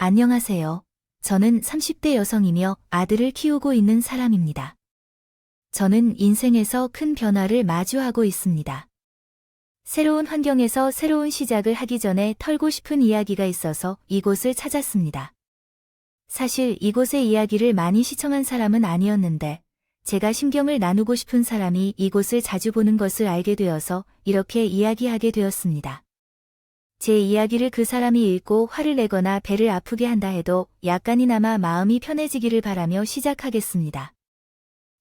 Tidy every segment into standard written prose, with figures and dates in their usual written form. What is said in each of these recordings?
안녕하세요. 저는 30대 여성이며 아들을 키우고 있는 사람입니다. 저는 인생에서 큰 변화를 마주하고 있습니다. 새로운 환경에서 새로운 시작을 하기 전에 털고 싶은 이야기가 있어서 이곳을 찾았습니다. 사실 이곳의 이야기를 많이 시청한 사람은 아니었는데 제가 심경을 나누고 싶은 사람이 이곳을 자주 보는 것을 알게 되어서 이렇게 이야기하게 되었습니다. 제 이야기를 그 사람이 읽고 화를 내거나 배를 아프게 한다 해도 약간이나마 마음이 편해지기를 바라며 시작하겠습니다.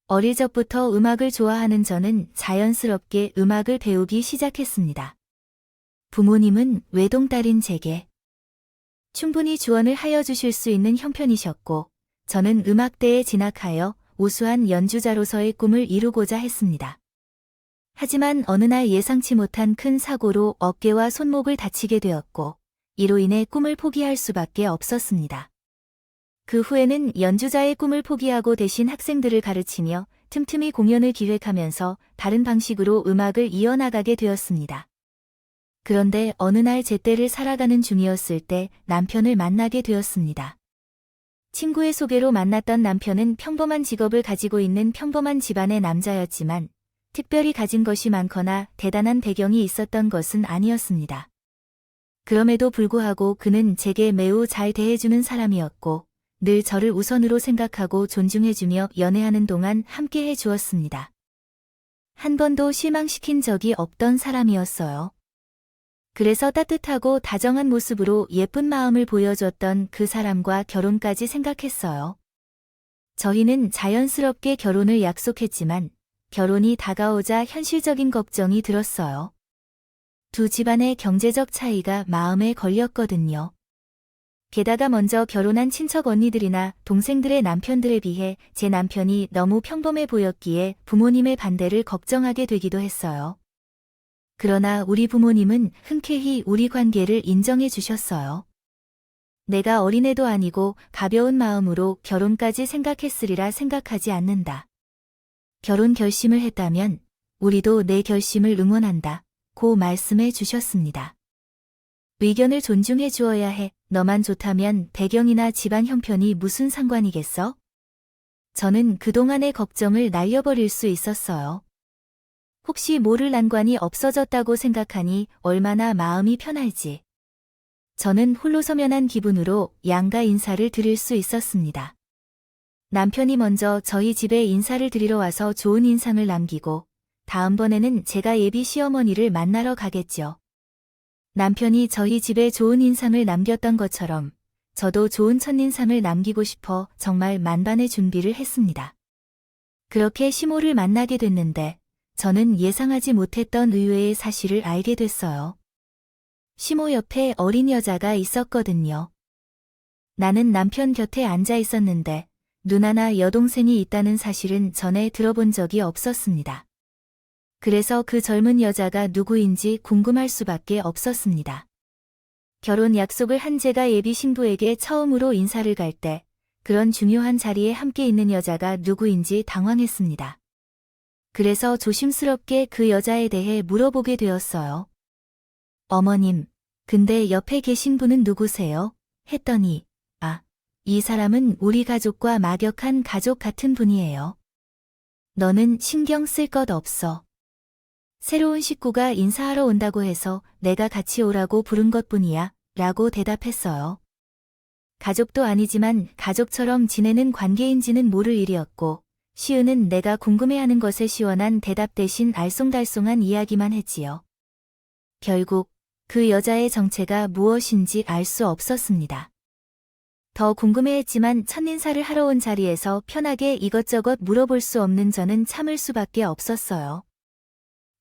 어릴 적부터 음악을 좋아하는 저는 자연스럽게 음악을 배우기 시작했습니다. 부모님은 외동딸인 제게 충분히 조언을 하여 주실 수 있는 형편이셨고, 저는 음악대에 진학하여 우수한 연주자로서의 꿈을 이루고자 했습니다. 하지만 어느 날 예상치 못한 큰 사고로 어깨와 손목을 다치게 되었고, 이로 인해 꿈을 포기할 수밖에 없었습니다. 그 후에는 연주자의 꿈을 포기하고 대신 학생들을 가르치며 틈틈이 공연을 기획하면서 다른 방식으로 음악을 이어나가게 되었습니다. 그런데 어느 날 제 때를 살아가는 중이었을 때 남편을 만나게 되었습니다. 친구의 소개로 만났던 남편은 평범한 직업을 가지고 있는 평범한 집안의 남자였지만 특별히 가진 것이 많거나 대단한 배경이 있었던 것은 아니었습니다. 그럼에도 불구하고 그는 제게 매우 잘 대해주는 사람이었고 늘 저를 우선으로 생각하고 존중해주며 연애하는 동안 함께해 주었습니다. 한 번도 실망시킨 적이 없던 사람이었어요. 그래서 따뜻하고 다정한 모습으로 예쁜 마음을 보여줬던 그 사람과 결혼까지 생각했어요. 저희는 자연스럽게 결혼을 약속했지만 결혼이 다가오자 현실적인 걱정이 들었어요. 두 집안의 경제적 차이가 마음에 걸렸거든요. 게다가 먼저 결혼한 친척 언니들이나 동생들의 남편들에 비해 제 남편이 너무 평범해 보였기에 부모님의 반대를 걱정하게 되기도 했어요. 그러나 우리 부모님은 흔쾌히 우리 관계를 인정해 주셨어요. 내가 어린애도 아니고 가벼운 마음으로 결혼까지 생각했으리라 생각하지 않는다. 결혼 결심을 했다면 우리도 내 결심을 응원한다. 고 말씀해 주셨습니다. 의견을 존중해 주어야 해. 너만 좋다면 배경이나 집안 형편이 무슨 상관이겠어? 저는 그동안의 걱정을 날려버릴 수 있었어요. 혹시 모를 난관이 없어졌다고 생각하니 얼마나 마음이 편할지. 저는 홀로서면한 기분으로 양가 인사를 드릴 수 있었습니다. 남편이 먼저 저희 집에 인사를 드리러 와서 좋은 인상을 남기고 다음번에는 제가 예비 시어머니를 만나러 가겠죠. 남편이 저희 집에 좋은 인상을 남겼던 것처럼 저도 좋은 첫인상을 남기고 싶어 정말 만반의 준비를 했습니다. 그렇게 시모를 만나게 됐는데 저는 예상하지 못했던 의외의 사실을 알게 됐어요. 시모 옆에 어린 여자가 있었거든요. 나는 남편 곁에 앉아 있었는데 누나나 여동생이 있다는 사실은 전에 들어본 적이 없었습니다. 그래서 그 젊은 여자가 누구인지 궁금할 수밖에 없었습니다. 결혼 약속을 한 제가 예비 신부에게 처음으로 인사를 갈 때 그런 중요한 자리에 함께 있는 여자가 누구인지 당황했습니다. 그래서 조심스럽게 그 여자에 대해 물어보게 되었어요. 어머님, 근데 옆에 계신 분은 누구세요? 했더니, 이 사람은 우리 가족과 막역한 가족 같은 분이에요. 너는 신경 쓸 것 없어. 새로운 식구가 인사하러 온다고 해서 내가 같이 오라고 부른 것뿐이야, 라고 대답했어요. 가족도 아니지만 가족처럼 지내는 관계인지는 모를 일이었고, 시은은 내가 궁금해하는 것에 시원한 대답 대신 알쏭달쏭한 이야기만 했지요. 결국 그 여자의 정체가 무엇인지 알 수 없었습니다. 더 궁금해했지만 첫인사를 하러 온 자리에서 편하게 이것저것 물어볼 수 없는 저는 참을 수밖에 없었어요.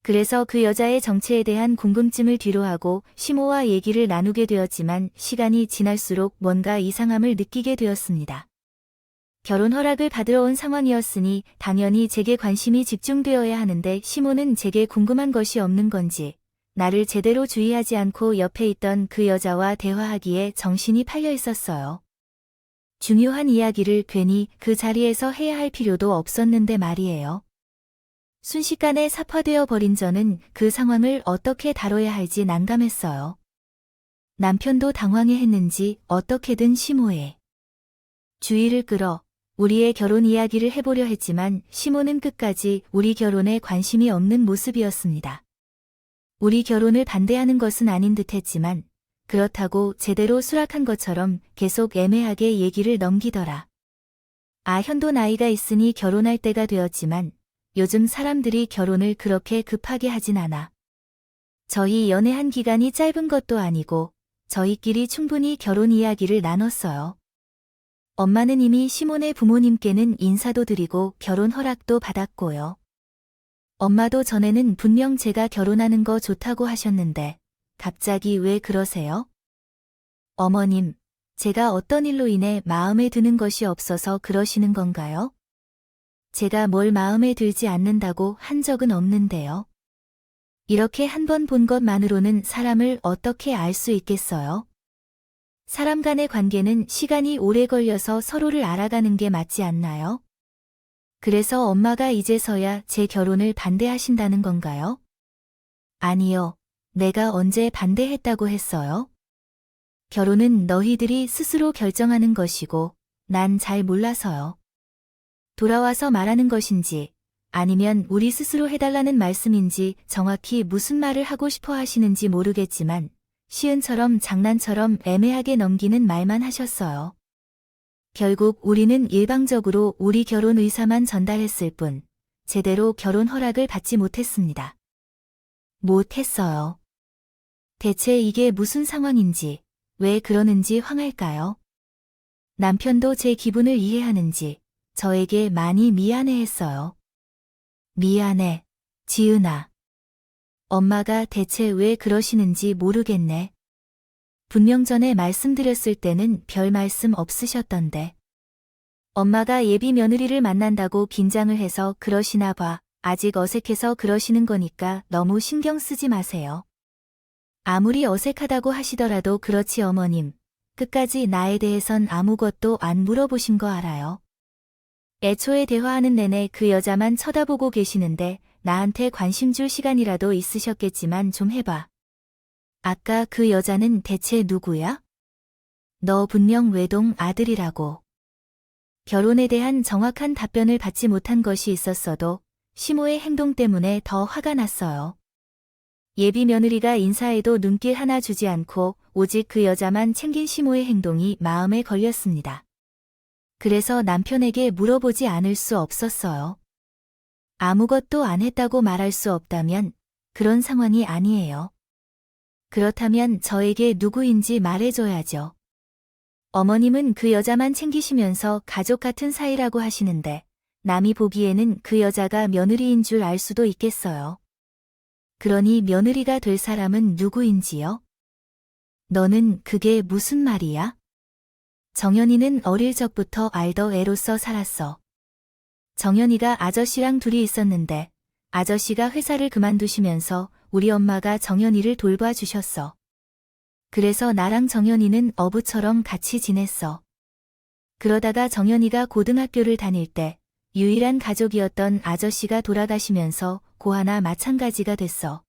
그래서 그 여자의 정체에 대한 궁금증을 뒤로하고 시모와 얘기를 나누게 되었지만 시간이 지날수록 뭔가 이상함을 느끼게 되었습니다. 결혼 허락을 받으러 온 상황이었으니 당연히 제게 관심이 집중되어야 하는데 시모는 제게 궁금한 것이 없는 건지 나를 제대로 주의하지 않고 옆에 있던 그 여자와 대화하기에 정신이 팔려 있었어요. 중요한 이야기를 괜히 그 자리에서 해야 할 필요도 없었는데 말이에요. 순식간에 삽화되어 버린 저는 그 상황을 어떻게 다뤄야 할지 난감했어요. 남편도 당황해했는지 어떻게든 시모의 주의를 끌어 우리의 결혼 이야기를 해보려 했지만 시모는 끝까지 우리 결혼에 관심이 없는 모습이었습니다. 우리 결혼을 반대하는 것은 아닌 듯했지만 그렇다고 제대로 수락한 것처럼 계속 애매하게 얘기를 넘기더라. 현도 나이가 있으니 결혼할 때가 되었지만 요즘 사람들이 결혼을 그렇게 급하게 하진 않아. 저희 연애한 기간이 짧은 것도 아니고 저희끼리 충분히 결혼 이야기를 나눴어요. 엄마는 이미 시몬의 부모님께는 인사도 드리고 결혼 허락도 받았고요. 엄마도 전에는 분명 제가 결혼하는 거 좋다고 하셨는데 갑자기 왜 그러세요? 어머님, 제가 어떤 일로 인해 마음에 드는 것이 없어서 그러시는 건가요? 제가 뭘 마음에 들지 않는다고 한 적은 없는데요. 이렇게 한 번 본 것만으로는 사람을 어떻게 알 수 있겠어요? 사람 간의 관계는 시간이 오래 걸려서 서로를 알아가는 게 맞지 않나요? 그래서 엄마가 이제서야 제 결혼을 반대하신다는 건가요? 아니요. 내가 언제 반대했다고 했어요? 결혼은 너희들이 스스로 결정하는 것이고 난 잘 몰라서요. 돌아와서 말하는 것인지 아니면 우리 스스로 해달라는 말씀인지 정확히 무슨 말을 하고 싶어 하시는지 모르겠지만 시은처럼 장난처럼 애매하게 넘기는 말만 하셨어요. 결국 우리는 일방적으로 우리 결혼 의사만 전달했을 뿐 제대로 결혼 허락을 받지 못했습니다. 못했어요. 대체 이게 무슨 상황인지 왜 그러는지 황할까요? 남편도 제 기분을 이해하는지 저에게 많이 미안해했어요. 미안해, 지은아. 엄마가 대체 왜 그러시는지 모르겠네. 분명 전에 말씀드렸을 때는 별 말씀 없으셨던데. 엄마가 예비 며느리를 만난다고 긴장을 해서 그러시나 봐. 아직 어색해서 그러시는 거니까 너무 신경 쓰지 마세요. 아무리 어색하다고 하시더라도 그렇지 어머님. 끝까지 나에 대해선 아무것도 안 물어보신 거 알아요. 애초에 대화하는 내내 그 여자만 쳐다보고 계시는데 나한테 관심 줄 시간이라도 있으셨겠지만 좀 해봐. 아까 그 여자는 대체 누구야? 너 분명 외동 아들이라고. 결혼에 대한 정확한 답변을 받지 못한 것이 있었어도 시모의 행동 때문에 더 화가 났어요. 예비 며느리가 인사에도 눈길 하나 주지 않고 오직 그 여자만 챙긴 시모의 행동이 마음에 걸렸습니다. 그래서 남편에게 물어보지 않을 수 없었어요. 아무것도 안 했다고 말할 수 없다면 그런 상황이 아니에요. 그렇다면 저에게 누구인지 말해줘야죠. 어머님은 그 여자만 챙기시면서 가족 같은 사이라고 하시는데 남이 보기에는 그 여자가 며느리인 줄 알 수도 있겠어요. 그러니 며느리가 될 사람은 누구인지요? 너는 그게 무슨 말이야? 정연이는 어릴 적부터 알던 애로서 살았어. 정연이가 아저씨랑 둘이 있었는데 아저씨가 회사를 그만두시면서 우리 엄마가 정연이를 돌봐주셨어. 그래서 나랑 정연이는 어부처럼 같이 지냈어. 그러다가 정연이가 고등학교를 다닐 때 유일한 가족이었던 아저씨가 돌아가시면서 고아나 마찬가지가 됐어.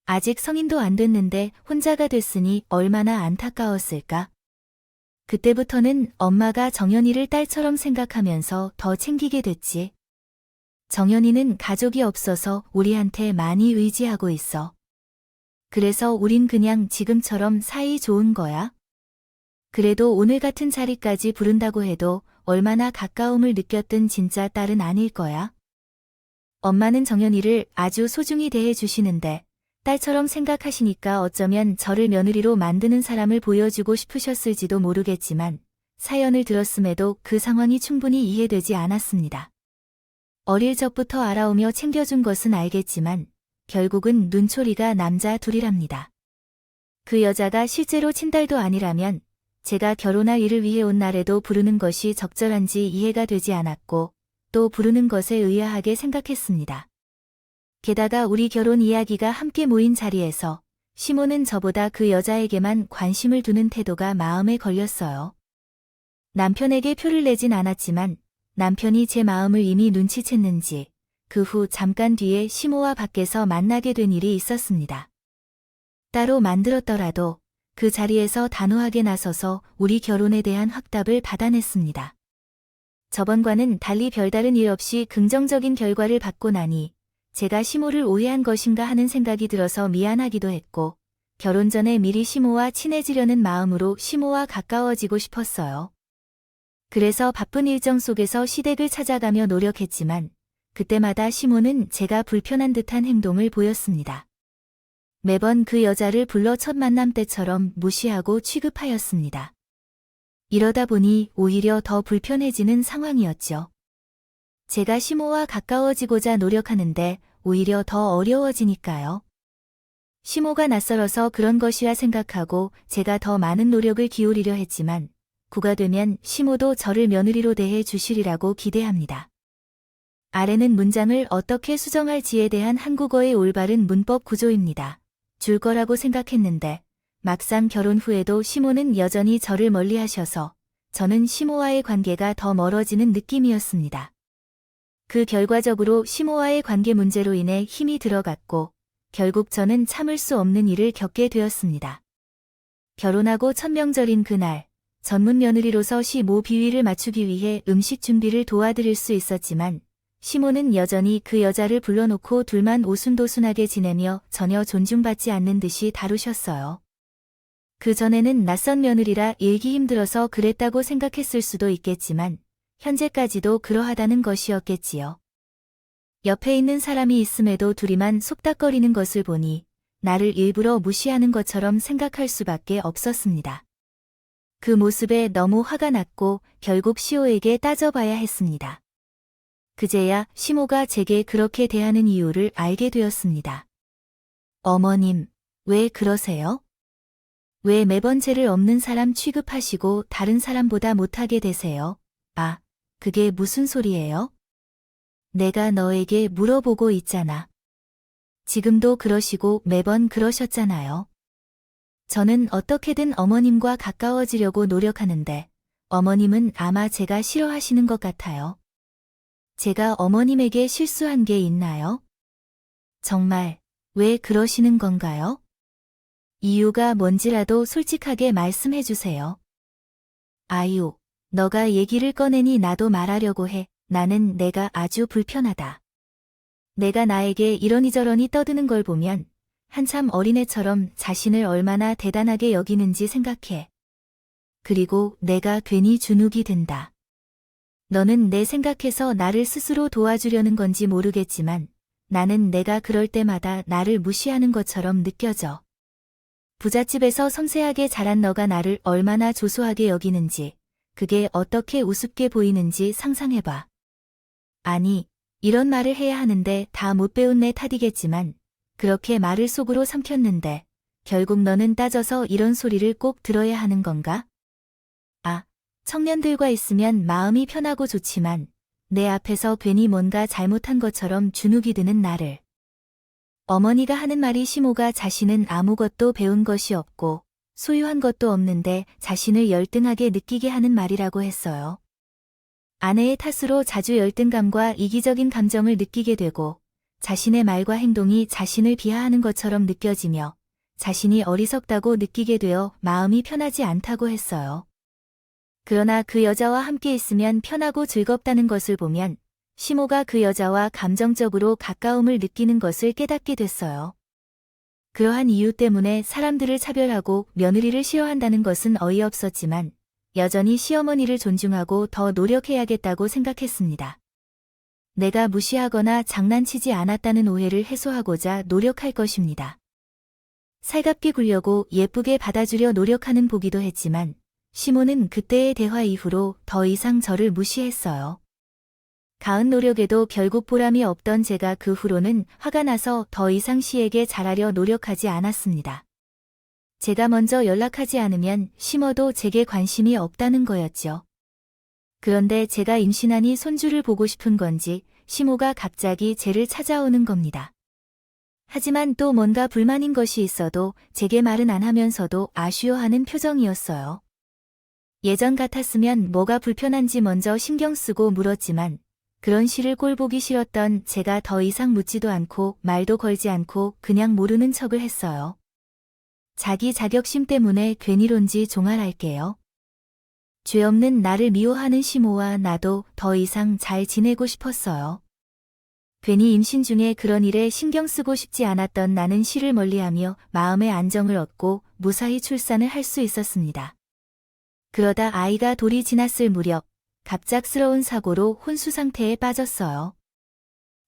아직 성인도 안 됐는데 혼자가 됐으니 얼마나 안타까웠을까? 그때부터는 엄마가 정연이를 딸처럼 생각하면서 더 챙기게 됐지. 정연이는 가족이 없어서 우리한테 많이 의지하고 있어. 그래서 우린 그냥 지금처럼 사이 좋은 거야. 그래도 오늘 같은 자리까지 부른다고 해도 얼마나 가까움을 느꼈든 진짜 딸은 아닐 거야. 엄마는 정연이를 아주 소중히 대해주시는데 딸처럼 생각하시니까 어쩌면 저를 며느리로 만드는 사람을 보여주고 싶으셨을지도 모르겠지만 사연을 들었음에도 그 상황이 충분히 이해되지 않았습니다. 어릴 적부터 알아오며 챙겨준 것은 알겠지만 결국은 눈초리가 남자 둘이랍니다. 그 여자가 실제로 친딸도 아니라면 제가 결혼할 일을 위해 온 날에도 부르는 것이 적절한지 이해가 되지 않았고 또 부르는 것에 의아하게 생각했습니다. 게다가 우리 결혼 이야기가 함께 모인 자리에서 시모는 저보다 그 여자에게만 관심을 두는 태도가 마음에 걸렸어요. 남편에게 표를 내진 않았지만 남편이 제 마음을 이미 눈치챘는지 그 후 잠깐 뒤에 시모와 밖에서 만나게 된 일이 있었습니다. 따로 만들었더라도 그 자리에서 단호하게 나서서 우리 결혼에 대한 확답을 받아냈습니다. 저번과는 달리 별다른 일 없이 긍정적인 결과를 받고 나니 제가 시모를 오해한 것인가 하는 생각이 들어서 미안하기도 했고, 결혼 전에 미리 시모와 친해지려는 마음으로 시모와 가까워지고 싶었어요. 그래서 바쁜 일정 속에서 시댁을 찾아가며 노력했지만 그때마다 시모는 제가 불편한 듯한 행동을 보였습니다. 매번 그 여자를 불러 첫 만남 때처럼 무시하고 취급하였습니다. 이러다 보니 오히려 더 불편해지는 상황이었죠. 제가 시모와 가까워지고자 노력하는데 오히려 더 어려워지니까요. 시모가 낯설어서 그런 것이라 생각하고 제가 더 많은 노력을 기울이려 했지만 구가 되면 시모도 저를 며느리로 대해 주시리라고 기대합니다. 아래는 문장을 어떻게 수정할지에 대한 한국어의 올바른 문법 구조입니다. 줄 거라고 생각했는데 막상 결혼 후에도 시모는 여전히 저를 멀리하셔서 저는 시모와의 관계가 더 멀어지는 느낌이었습니다. 그 결과적으로 시모와의 관계 문제로 인해 힘이 들어갔고 결국 저는 참을 수 없는 일을 겪게 되었습니다. 결혼하고 첫 명절인 그날, 전문 며느리로서 시모 비위를 맞추기 위해 음식 준비를 도와드릴 수 있었지만 시모는 여전히 그 여자를 불러놓고 둘만 오순도순하게 지내며 전혀 존중받지 않는 듯이 다루셨어요. 그 전에는 낯선 며느리라 일기 힘들어서 그랬다고 생각했을 수도 있겠지만 현재까지도 그러하다는 것이었겠지요. 옆에 있는 사람이 있음에도 둘이만 속닥거리는 것을 보니 나를 일부러 무시하는 것처럼 생각할 수밖에 없었습니다. 그 모습에 너무 화가 났고 결국 시호에게 따져봐야 했습니다. 그제야 시모가 제게 그렇게 대하는 이유를 알게 되었습니다. 어머님, 왜 그러세요? 왜 매번 죄를 없는 사람 취급하시고 다른 사람보다 못하게 되세요? 아, 그게 무슨 소리예요? 내가 너에게 물어보고 있잖아. 지금도 그러시고 매번 그러셨잖아요. 저는 어떻게든 어머님과 가까워지려고 노력하는데 어머님은 아마 제가 싫어하시는 것 같아요. 제가 어머님에게 실수한 게 있나요? 정말 왜 그러시는 건가요? 이유가 뭔지라도 솔직하게 말씀해 주세요. 아유, 너가 얘기를 꺼내니 나도 말하려고 해. 나는 내가 아주 불편하다. 내가 나에게 이러니저러니 떠드는 걸 보면 한참 어린애처럼 자신을 얼마나 대단하게 여기는지 생각해. 그리고 내가 괜히 주눅이 든다. 너는 내 생각해서 나를 스스로 도와주려는 건지 모르겠지만 나는 내가 그럴 때마다 나를 무시하는 것처럼 느껴져. 부잣집에서 섬세하게 자란 너가 나를 얼마나 조소하게 여기는지, 그게 어떻게 우습게 보이는지 상상해봐. 아니, 이런 말을 해야 하는데 다 못 배운 내 탓이겠지만 그렇게 말을 속으로 삼켰는데 결국 너는 따져서 이런 소리를 꼭 들어야 하는 건가? 아, 청년들과 있으면 마음이 편하고 좋지만 내 앞에서 괜히 뭔가 잘못한 것처럼 주눅이 드는 나를. 어머니가 하는 말이 시모가 자신은 아무것도 배운 것이 없고 소유한 것도 없는데 자신을 열등하게 느끼게 하는 말이라고 했어요. 아내의 탓으로 자주 열등감과 이기적인 감정을 느끼게 되고 자신의 말과 행동이 자신을 비하하는 것처럼 느껴지며 자신이 어리석다고 느끼게 되어 마음이 편하지 않다고 했어요. 그러나 그 여자와 함께 있으면 편하고 즐겁다는 것을 보면 시모가 그 여자와 감정적으로 가까움을 느끼는 것을 깨닫게 됐어요. 그러한 이유 때문에 사람들을 차별하고 며느리를 싫어한다는 것은 어이없었지만 여전히 시어머니를 존중하고 더 노력해야겠다고 생각했습니다. 내가 무시하거나 장난치지 않았다는 오해를 해소하고자 노력할 것입니다. 살갑게 굴려고 예쁘게 받아주려 노력하는 보기도 했지만 시모는 그때의 대화 이후로 더 이상 저를 무시했어요. 가은 노력에도 결국 보람이 없던 제가 그 후로는 화가 나서 더 이상 시에게 잘하려 노력하지 않았습니다. 제가 먼저 연락하지 않으면 시모도 제게 관심이 없다는 거였죠. 그런데 제가 임신하니 손주를 보고 싶은 건지 시모가 갑자기 제를 찾아오는 겁니다. 하지만 또 뭔가 불만인 것이 있어도 제게 말은 안 하면서도 아쉬워하는 표정이었어요. 예전 같았으면 뭐가 불편한지 먼저 신경 쓰고 물었지만 그런 시를 꼴보기 싫었던 제가 더 이상 묻지도 않고 말도 걸지 않고 그냥 모르는 척을 했어요. 자기 자격심 때문에 괜히론지 종알할게요. 죄 없는 나를 미워하는 시모와 나도 더 이상 잘 지내고 싶었어요. 괜히 임신 중에 그런 일에 신경 쓰고 싶지 않았던 나는 시를 멀리하며 마음의 안정을 얻고 무사히 출산을 할 수 있었습니다. 그러다 아이가 돌이 지났을 무렵 갑작스러운 사고로 혼수 상태에 빠졌어요.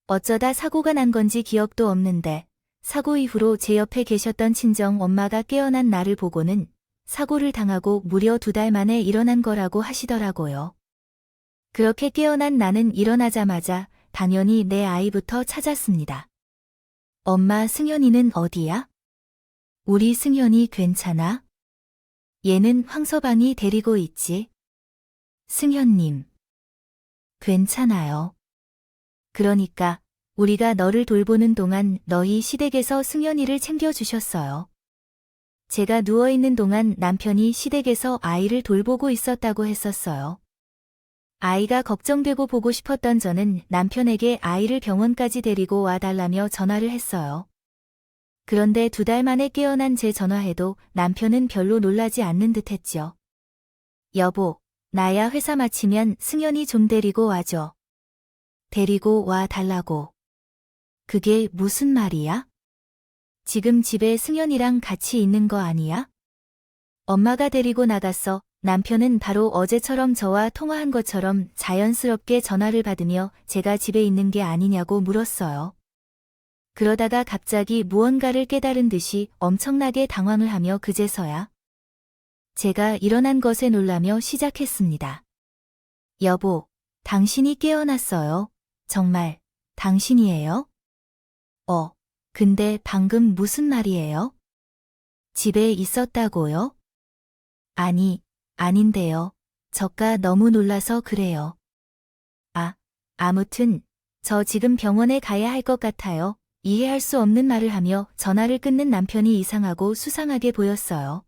어쩌다 사고가 난 건지 기억도 없는데 사고 이후로 제 옆에 계셨던 친정 엄마가 깨어난 나를 보고는 사고를 당하고 무려 2달 만에 일어난 거라고 하시더라고요. 그렇게 깨어난 나는 일어나자마자 당연히 내 아이부터 찾았습니다. 엄마, 승현이는 어디야? 우리 승현이 괜찮아? 얘는 황서방이 데리고 있지. 승현님. 괜찮아요. 그러니까 우리가 너를 돌보는 동안 너희 시댁에서 승현이를 챙겨주셨어요. 제가 누워있는 동안 남편이 시댁에서 아이를 돌보고 있었다고 했었어요. 아이가 걱정되고 보고 싶었던 저는 남편에게 아이를 병원까지 데리고 와달라며 전화를 했어요. 그런데 2달 만에 깨어난 제 전화에도 남편은 별로 놀라지 않는 듯 했죠. 여보, 나야 회사 마치면 승현이 좀 데리고 와줘. 데리고 와 달라고. 그게 무슨 말이야? 지금 집에 승현이랑 같이 있는 거 아니야? 엄마가 데리고 나갔어. 남편은 바로 어제처럼 저와 통화한 것처럼 자연스럽게 전화를 받으며 제가 집에 있는 게 아니냐고 물었어요. 그러다가 갑자기 무언가를 깨달은 듯이 엄청나게 당황을 하며 그제서야 제가 일어난 것에 놀라며 시작했습니다. 여보, 당신이 깨어났어요. 정말, 당신이에요? 근데 방금 무슨 말이에요? 집에 있었다고요? 아닌데요. 저가 너무 놀라서 그래요. 아무튼, 저 지금 병원에 가야 할 것 같아요. 이해할 수 없는 말을 하며 전화를 끊는 남편이 이상하고 수상하게 보였어요.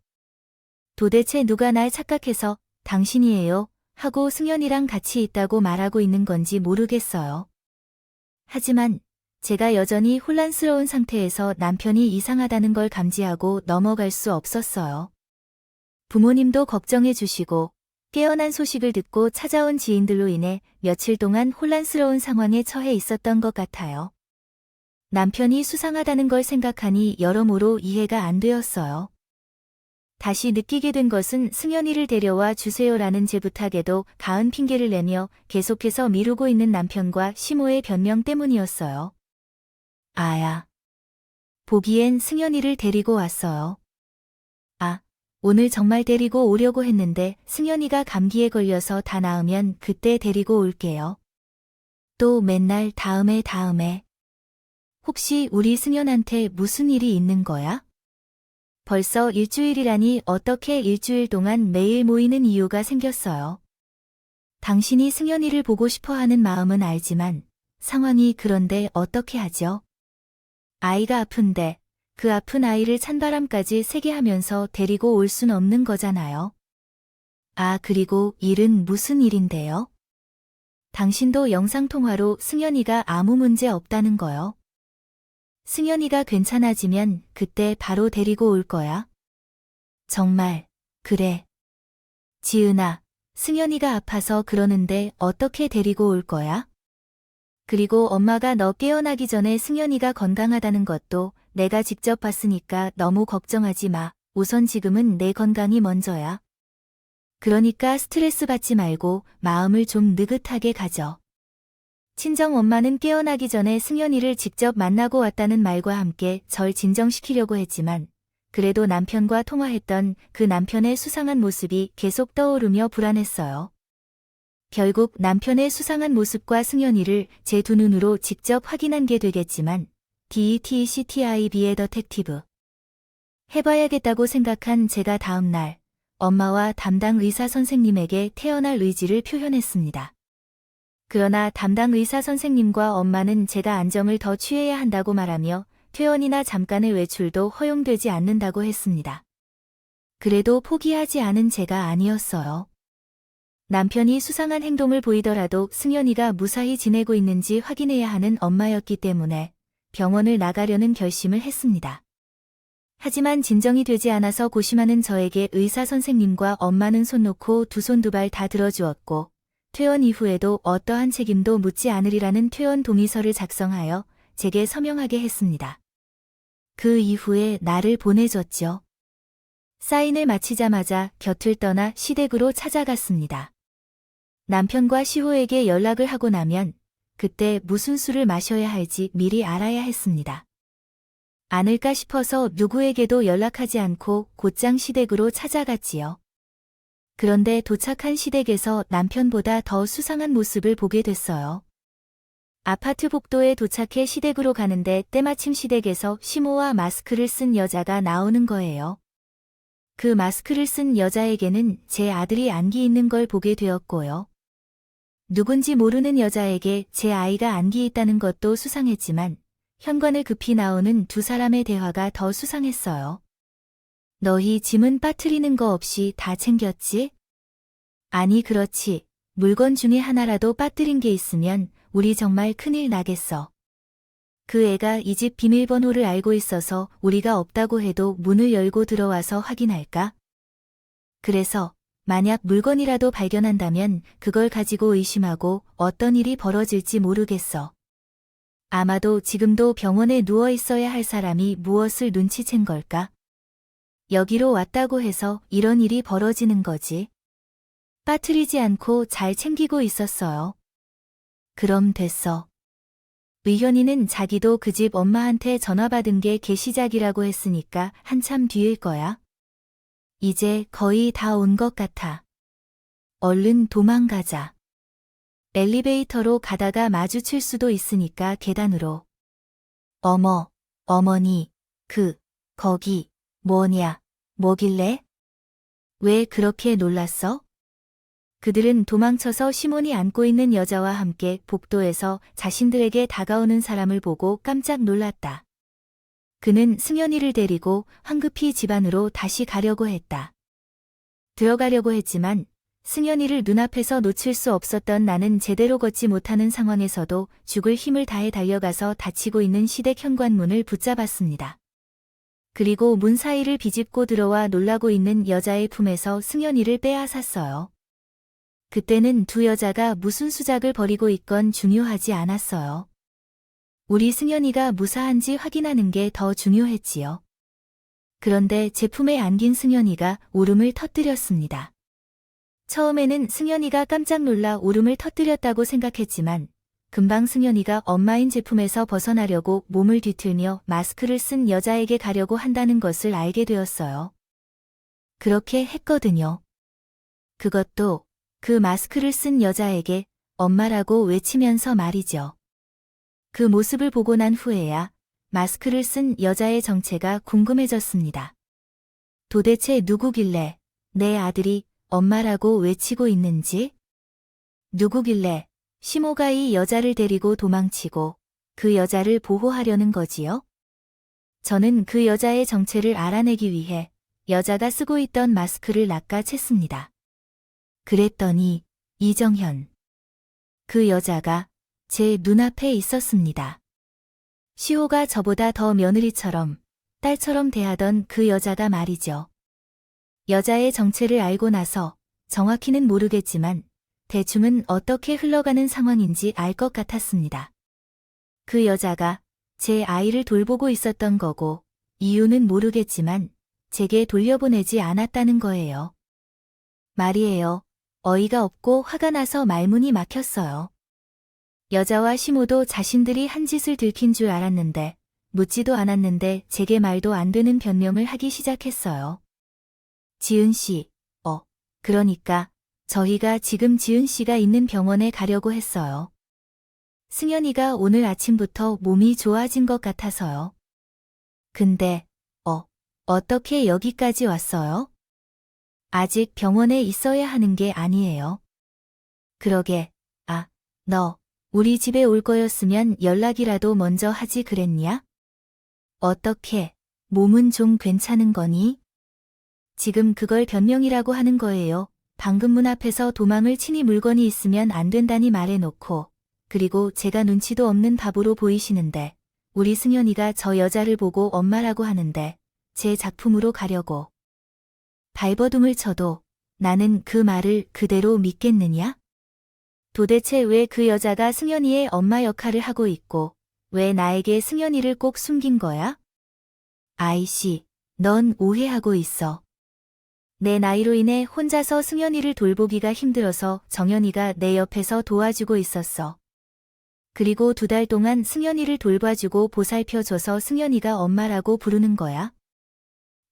도대체 누가 날 착각해서 당신이에요 하고 승현이랑 같이 있다고 말하고 있는 건지 모르겠어요. 하지만 제가 여전히 혼란스러운 상태에서 남편이 이상하다는 걸 감지하고 넘어갈 수 없었어요. 부모님도 걱정해 주시고 깨어난 소식을 듣고 찾아온 지인들로 인해 며칠 동안 혼란스러운 상황에 처해 있었던 것 같아요. 남편이 수상하다는 걸 생각하니 여러모로 이해가 안 되었어요. 다시 느끼게 된 것은 승현이를 데려와 주세요라는 제 부탁에도 가은 핑계를 내며 계속해서 미루고 있는 남편과 시모의 변명 때문이었어요. 보기엔 승현이를 데리고 왔어요. 오늘 정말 데리고 오려고 했는데 승현이가 감기에 걸려서 다 나으면 그때 데리고 올게요. 또 맨날 다음에. 혹시 우리 승현한테 무슨 일이 있는 거야? 벌써 일주일이라니 어떻게 일주일 동안 매일 모이는 이유가 생겼어요. 당신이 승현이를 보고 싶어 하는 마음은 알지만 상황이 그런데 어떻게 하죠? 아이가 아픈데 그 아픈 아이를 찬바람까지 세게 하면서 데리고 올 순 없는 거잖아요. 그리고 일은 무슨 일인데요? 당신도 영상통화로 승현이가 아무 문제 없다는 거요. 승현이가 괜찮아지면 그때 바로 데리고 올 거야. 정말, 그래. 지은아, 승현이가 아파서 그러는데 어떻게 데리고 올 거야? 그리고 엄마가 너 깨어나기 전에 승현이가 건강하다는 것도 내가 직접 봤으니까 너무 걱정하지 마. 우선 지금은 내 건강이 먼저야. 그러니까 스트레스 받지 말고 마음을 좀 느긋하게 가져. 친정 엄마는 깨어나기 전에 승현이를 직접 만나고 왔다는 말과 함께 절 진정시키려고 했지만 그래도 남편과 통화했던 그 남편의 수상한 모습이 계속 떠오르며 불안했어요. 결국 남편의 수상한 모습과 승현이를 제 2눈으로 직접 확인한 게 되겠지만 DETCTIB의 더텍티브 해봐야겠다고 생각한 제가 다음날 엄마와 담당 의사 선생님에게 태어날 의지를 표현했습니다. 그러나 담당 의사 선생님과 엄마는 제가 안정을 더 취해야 한다고 말하며 퇴원이나 잠깐의 외출도 허용되지 않는다고 했습니다. 그래도 포기하지 않은 제가 아니었어요. 남편이 수상한 행동을 보이더라도 승현이가 무사히 지내고 있는지 확인해야 하는 엄마였기 때문에 병원을 나가려는 결심을 했습니다. 하지만 진정이 되지 않아서 고심하는 저에게 의사 선생님과 엄마는 손 놓고 두 손 두 발 다 들어주었고 퇴원 이후에도 어떠한 책임도 묻지 않으리라는 퇴원 동의서를 작성하여 제게 서명하게 했습니다. 그 이후에 나를 보내줬죠. 사인을 마치자마자 곁을 떠나 시댁으로 찾아갔습니다. 남편과 시호에게 연락을 하고 나면 그때 무슨 술을 마셔야 할지 미리 알아야 했습니다. 않을까 싶어서 누구에게도 연락하지 않고 곧장 시댁으로 찾아갔지요. 그런데 도착한 시댁에서 남편보다 더 수상한 모습을 보게 됐어요. 아파트 복도에 도착해 시댁으로 가는데 때마침 시댁에서 시모와 마스크를 쓴 여자가 나오는 거예요. 그 마스크를 쓴 여자에게는 제 아들이 안기 있는 걸 보게 되었고요. 누군지 모르는 여자에게 제 아이가 안기 있다는 것도 수상했지만 현관을 급히 나오는 두 사람의 대화가 더 수상했어요. 너희 짐은 빠뜨리는 거 없이 다 챙겼지? 아니 그렇지. 물건 중에 하나라도 빠뜨린 게 있으면 우리 정말 큰일 나겠어. 그 애가 이 집 비밀번호를 알고 있어서 우리가 없다고 해도 문을 열고 들어와서 확인할까? 그래서 만약 물건이라도 발견한다면 그걸 가지고 의심하고 어떤 일이 벌어질지 모르겠어. 아마도 지금도 병원에 누워 있어야 할 사람이 무엇을 눈치챈 걸까? 여기로 왔다고 해서 이런 일이 벌어지는 거지. 빠뜨리지 않고 잘 챙기고 있었어요. 그럼 됐어. 의현이는 자기도 그 집 엄마한테 전화 받은 게 개시작이라고 했으니까 한참 뒤일 거야. 이제 거의 다 온 것 같아. 얼른 도망가자. 엘리베이터로 가다가 마주칠 수도 있으니까 계단으로. 어머, 어머니, 거기, 뭐냐, 뭐길래? 왜 그렇게 놀랐어? 그들은 도망쳐서 시몬이 안고 있는 여자와 함께 복도에서 자신들에게 다가오는 사람을 보고 깜짝 놀랐다. 그는 승현이를 데리고 황급히 집 안으로 다시 가려고 했다. 들어가려고 했지만 승현이를 눈앞에서 놓칠 수 없었던 나는 제대로 걷지 못하는 상황에서도 죽을 힘을 다해 달려가서 닫히고 있는 시댁 현관문을 붙잡았습니다. 그리고 문 사이를 비집고 들어와 놀라고 있는 여자의 품에서 승현이를 빼앗았어요. 그때는 두 여자가 무슨 수작을 벌이고 있건 중요하지 않았어요. 우리 승현이가 무사한지 확인하는 게 더 중요했지요. 그런데 제 품에 안긴 승현이가 울음을 터뜨렸습니다. 처음에는 승현이가 깜짝 놀라 울음을 터뜨렸다고 생각했지만 금방 승현이가 엄마인 제품에서 벗어나려고 몸을 뒤틀며 마스크를 쓴 여자에게 가려고 한다는 것을 알게 되었어요. 그렇게 했거든요. 그것도 그 마스크를 쓴 여자에게 엄마라고 외치면서 말이죠. 그 모습을 보고 난 후에야 마스크를 쓴 여자의 정체가 궁금해졌습니다. 도대체 누구길래 내 아들이 엄마라고 외치고 있는지? 누구길래 시모가 이 여자를 데리고 도망치고 그 여자를 보호하려는 거지요? 저는 그 여자의 정체를 알아내기 위해 여자가 쓰고 있던 마스크를 낚아챘습니다. 그랬더니 이정현. 그 여자가 제 눈앞에 있었습니다. 시호가 저보다 더 며느리처럼, 딸처럼 대하던 그 여자가 말이죠. 여자의 정체를 알고 나서 정확히는 모르겠지만 대충은 어떻게 흘러가는 상황인지 알 것 같았습니다. 그 여자가 제 아이를 돌보고 있었던 거고 이유는 모르겠지만 제게 돌려보내지 않았다는 거예요. 말이에요. 어이가 없고 화가 나서 말문이 막혔어요. 여자와 시모도 자신들이 한 짓을 들킨 줄 알았는데 묻지도 않았는데 제게 말도 안 되는 변명을 하기 시작했어요. 지은 씨, 그러니까 저희가 지금 지은 씨가 있는 병원에 가려고 했어요. 승현이가 오늘 아침부터 몸이 좋아진 것 같아서요. 근데, 어떻게 여기까지 왔어요? 아직 병원에 있어야 하는 게 아니에요. 그러게, 너, 우리 집에 올 거였으면 연락이라도 먼저 하지 그랬냐? 어떻게, 몸은 좀 괜찮은 거니? 지금 그걸 변명이라고 하는 거예요. 방금 문 앞에서 도망을 치니 물건이 있으면 안 된다니 말해놓고, 그리고 제가 눈치도 없는 바보로 보이시는데, 우리 승현이가 저 여자를 보고 엄마라고 하는데, 제 작품으로 가려고 발버둥을 쳐도 나는 그 말을 그대로 믿겠느냐? 도대체 왜 그 여자가 승연이의 엄마 역할을 하고 있고 왜 나에게 승연이를 꼭 숨긴 거야? 아이씨, 넌 오해하고 있어. 내 나이로 인해 혼자서 승연이를 돌보기가 힘들어서 정연이가 내 옆에서 도와주고 있었어. 그리고 2달 동안 승연이를 돌봐주고 보살펴줘서 승연이가 엄마라고 부르는 거야.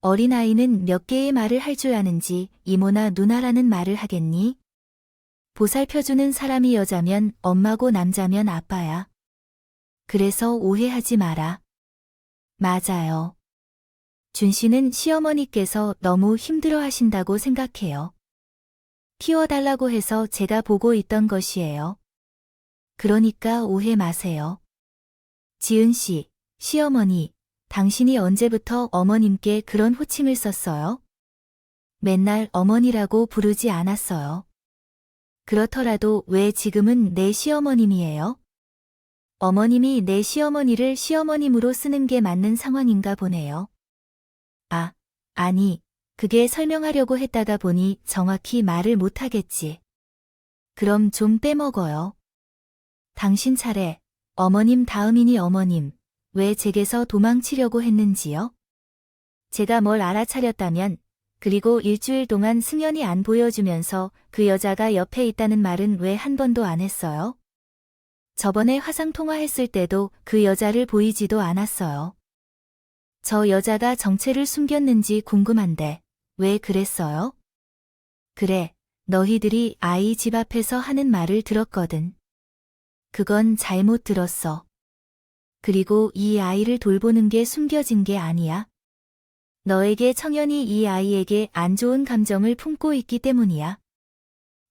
어린아이는 몇 개의 말을 할 줄 아는지 이모나 누나라는 말을 하겠니? 보살펴주는 사람이 여자면 엄마고 남자면 아빠야. 그래서 오해하지 마라. 맞아요. 준 씨는 시어머니께서 너무 힘들어 하신다고 생각해요. 키워달라고 해서 제가 보고 있던 것이에요. 그러니까 오해 마세요. 지은 씨, 시어머니, 당신이 언제부터 어머님께 그런 호칭을 썼어요? 맨날 어머니라고 부르지 않았어요. 그렇더라도 왜 지금은 내 시어머님이에요? 어머님이 내 시어머니를 시어머님으로 쓰는 게 맞는 상황인가 보네요. 아니, 그게 설명하려고 했다가 보니 정확히 말을 못하겠지. 그럼 좀 빼먹어요. 당신 차례, 어머님 다음이니 어머님, 왜 제게서 도망치려고 했는지요? 제가 뭘 알아차렸다면, 그리고 일주일 동안 승연이 안 보여주면서 그 여자가 옆에 있다는 말은 왜 한 번도 안 했어요? 저번에 화상통화했을 때도 그 여자를 보이지도 않았어요. 저 여자가 정체를 숨겼는지 궁금한데 왜 그랬어요? 그래, 너희들이 아이 집 앞에서 하는 말을 들었거든. 그건 잘못 들었어. 그리고 이 아이를 돌보는 게 숨겨진 게 아니야. 너에게 청연이 이 아이에게 안 좋은 감정을 품고 있기 때문이야.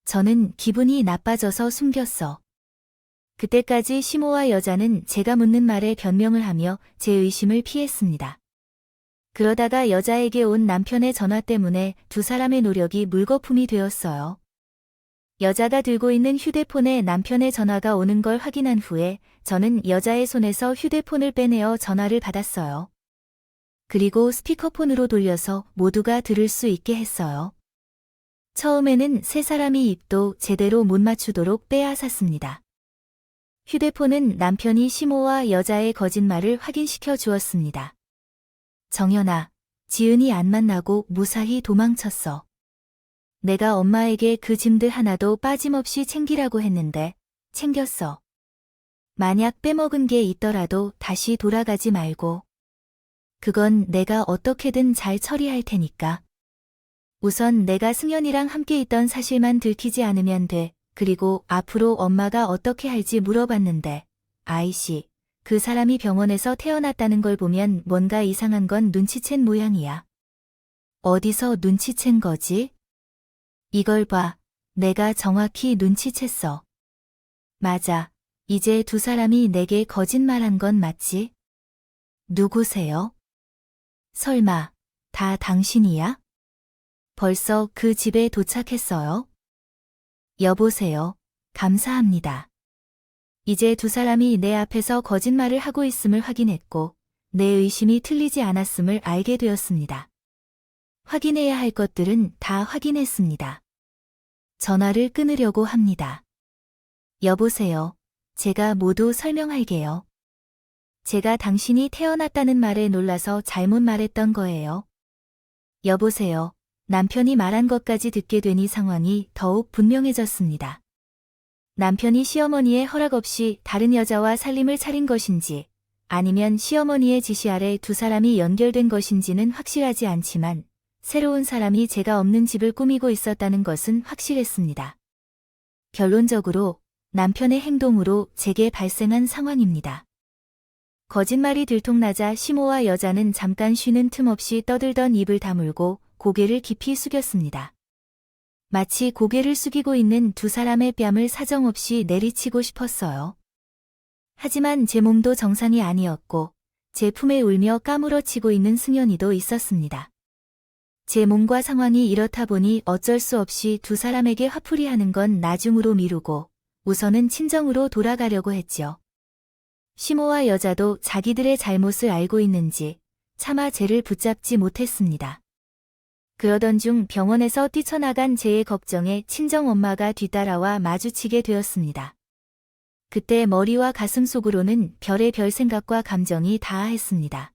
저는 기분이 나빠져서 숨겼어. 그때까지 시모와 여자는 제가 묻는 말에 변명을 하며 제 의심을 피했습니다. 그러다가 여자에게 온 남편의 전화 때문에 2사람의 노력이 물거품이 되었어요. 여자가 들고 있는 휴대폰에 남편의 전화가 오는 걸 확인한 후에 저는 여자의 손에서 휴대폰을 빼내어 전화를 받았어요. 그리고 스피커폰으로 돌려서 모두가 들을 수 있게 했어요. 처음에는 3사람이 입도 제대로 못 맞추도록 빼앗았습니다. 휴대폰은 남편이 시모와 여자의 거짓말을 확인시켜 주었습니다. 정연아, 지은이 안 만나고 무사히 도망쳤어. 내가 엄마에게 그 짐들 하나도 빠짐없이 챙기라고 했는데 챙겼어. 만약 빼먹은 게 있더라도 다시 돌아가지 말고. 그건 내가 어떻게든 잘 처리할 테니까. 우선 내가 승연이랑 함께 있던 사실만 들키지 않으면 돼. 그리고 앞으로 엄마가 어떻게 할지 물어봤는데 아이씨, 그 사람이 병원에서 태어났다는 걸 보면 뭔가 이상한 건 눈치챈 모양이야. 어디서 눈치챈 거지? 이걸 봐. 내가 정확히 눈치챘어. 맞아. 이제 2사람이 내게 거짓말한 건 맞지? 누구세요? 설마 다 당신이야? 벌써 그 집에 도착했어요? 여보세요. 감사합니다. 이제 2사람이 내 앞에서 거짓말을 하고 있음을 확인했고 내 의심이 틀리지 않았음을 알게 되었습니다. 확인해야 할 것들은 다 확인했습니다. 전화를 끊으려고 합니다. 여보세요. 제가 모두 설명할게요. 제가 당신이 태어났다는 말에 놀라서 잘못 말했던 거예요. 여보세요. 남편이 말한 것까지 듣게 되니 상황이 더욱 분명해졌습니다. 남편이 시어머니의 허락 없이 다른 여자와 살림을 차린 것인지 아니면 시어머니의 지시 아래 2사람이 연결된 것인지는 확실하지 않지만 새로운 사람이 제가 없는 집을 꾸미고 있었다는 것은 확실했습니다. 결론적으로 남편의 행동으로 제게 발생한 상황입니다. 거짓말이 들통나자 시모와 여자는 잠깐 쉬는 틈 없이 떠들던 입을 다물고 고개를 깊이 숙였습니다. 마치 고개를 숙이고 있는 2사람의 뺨을 사정없이 내리치고 싶었어요. 하지만 제 몸도 정상이 아니었고 제 품에 울며 까무러치고 있는 승연이도 있었습니다. 제 몸과 상황이 이렇다 보니 어쩔 수 없이 2사람에게 화풀이하는 건 나중으로 미루고 우선은 친정으로 돌아가려고 했죠. 시모와 여자도 자기들의 잘못을 알고 있는지 차마 쟤를 붙잡지 못했습니다. 그러던 중 병원에서 뛰쳐나간 쟤의 걱정에 친정엄마가 뒤따라와 마주치게 되었습니다. 그때 머리와 가슴 속으로는 별의별 생각과 감정이 다하했습니다.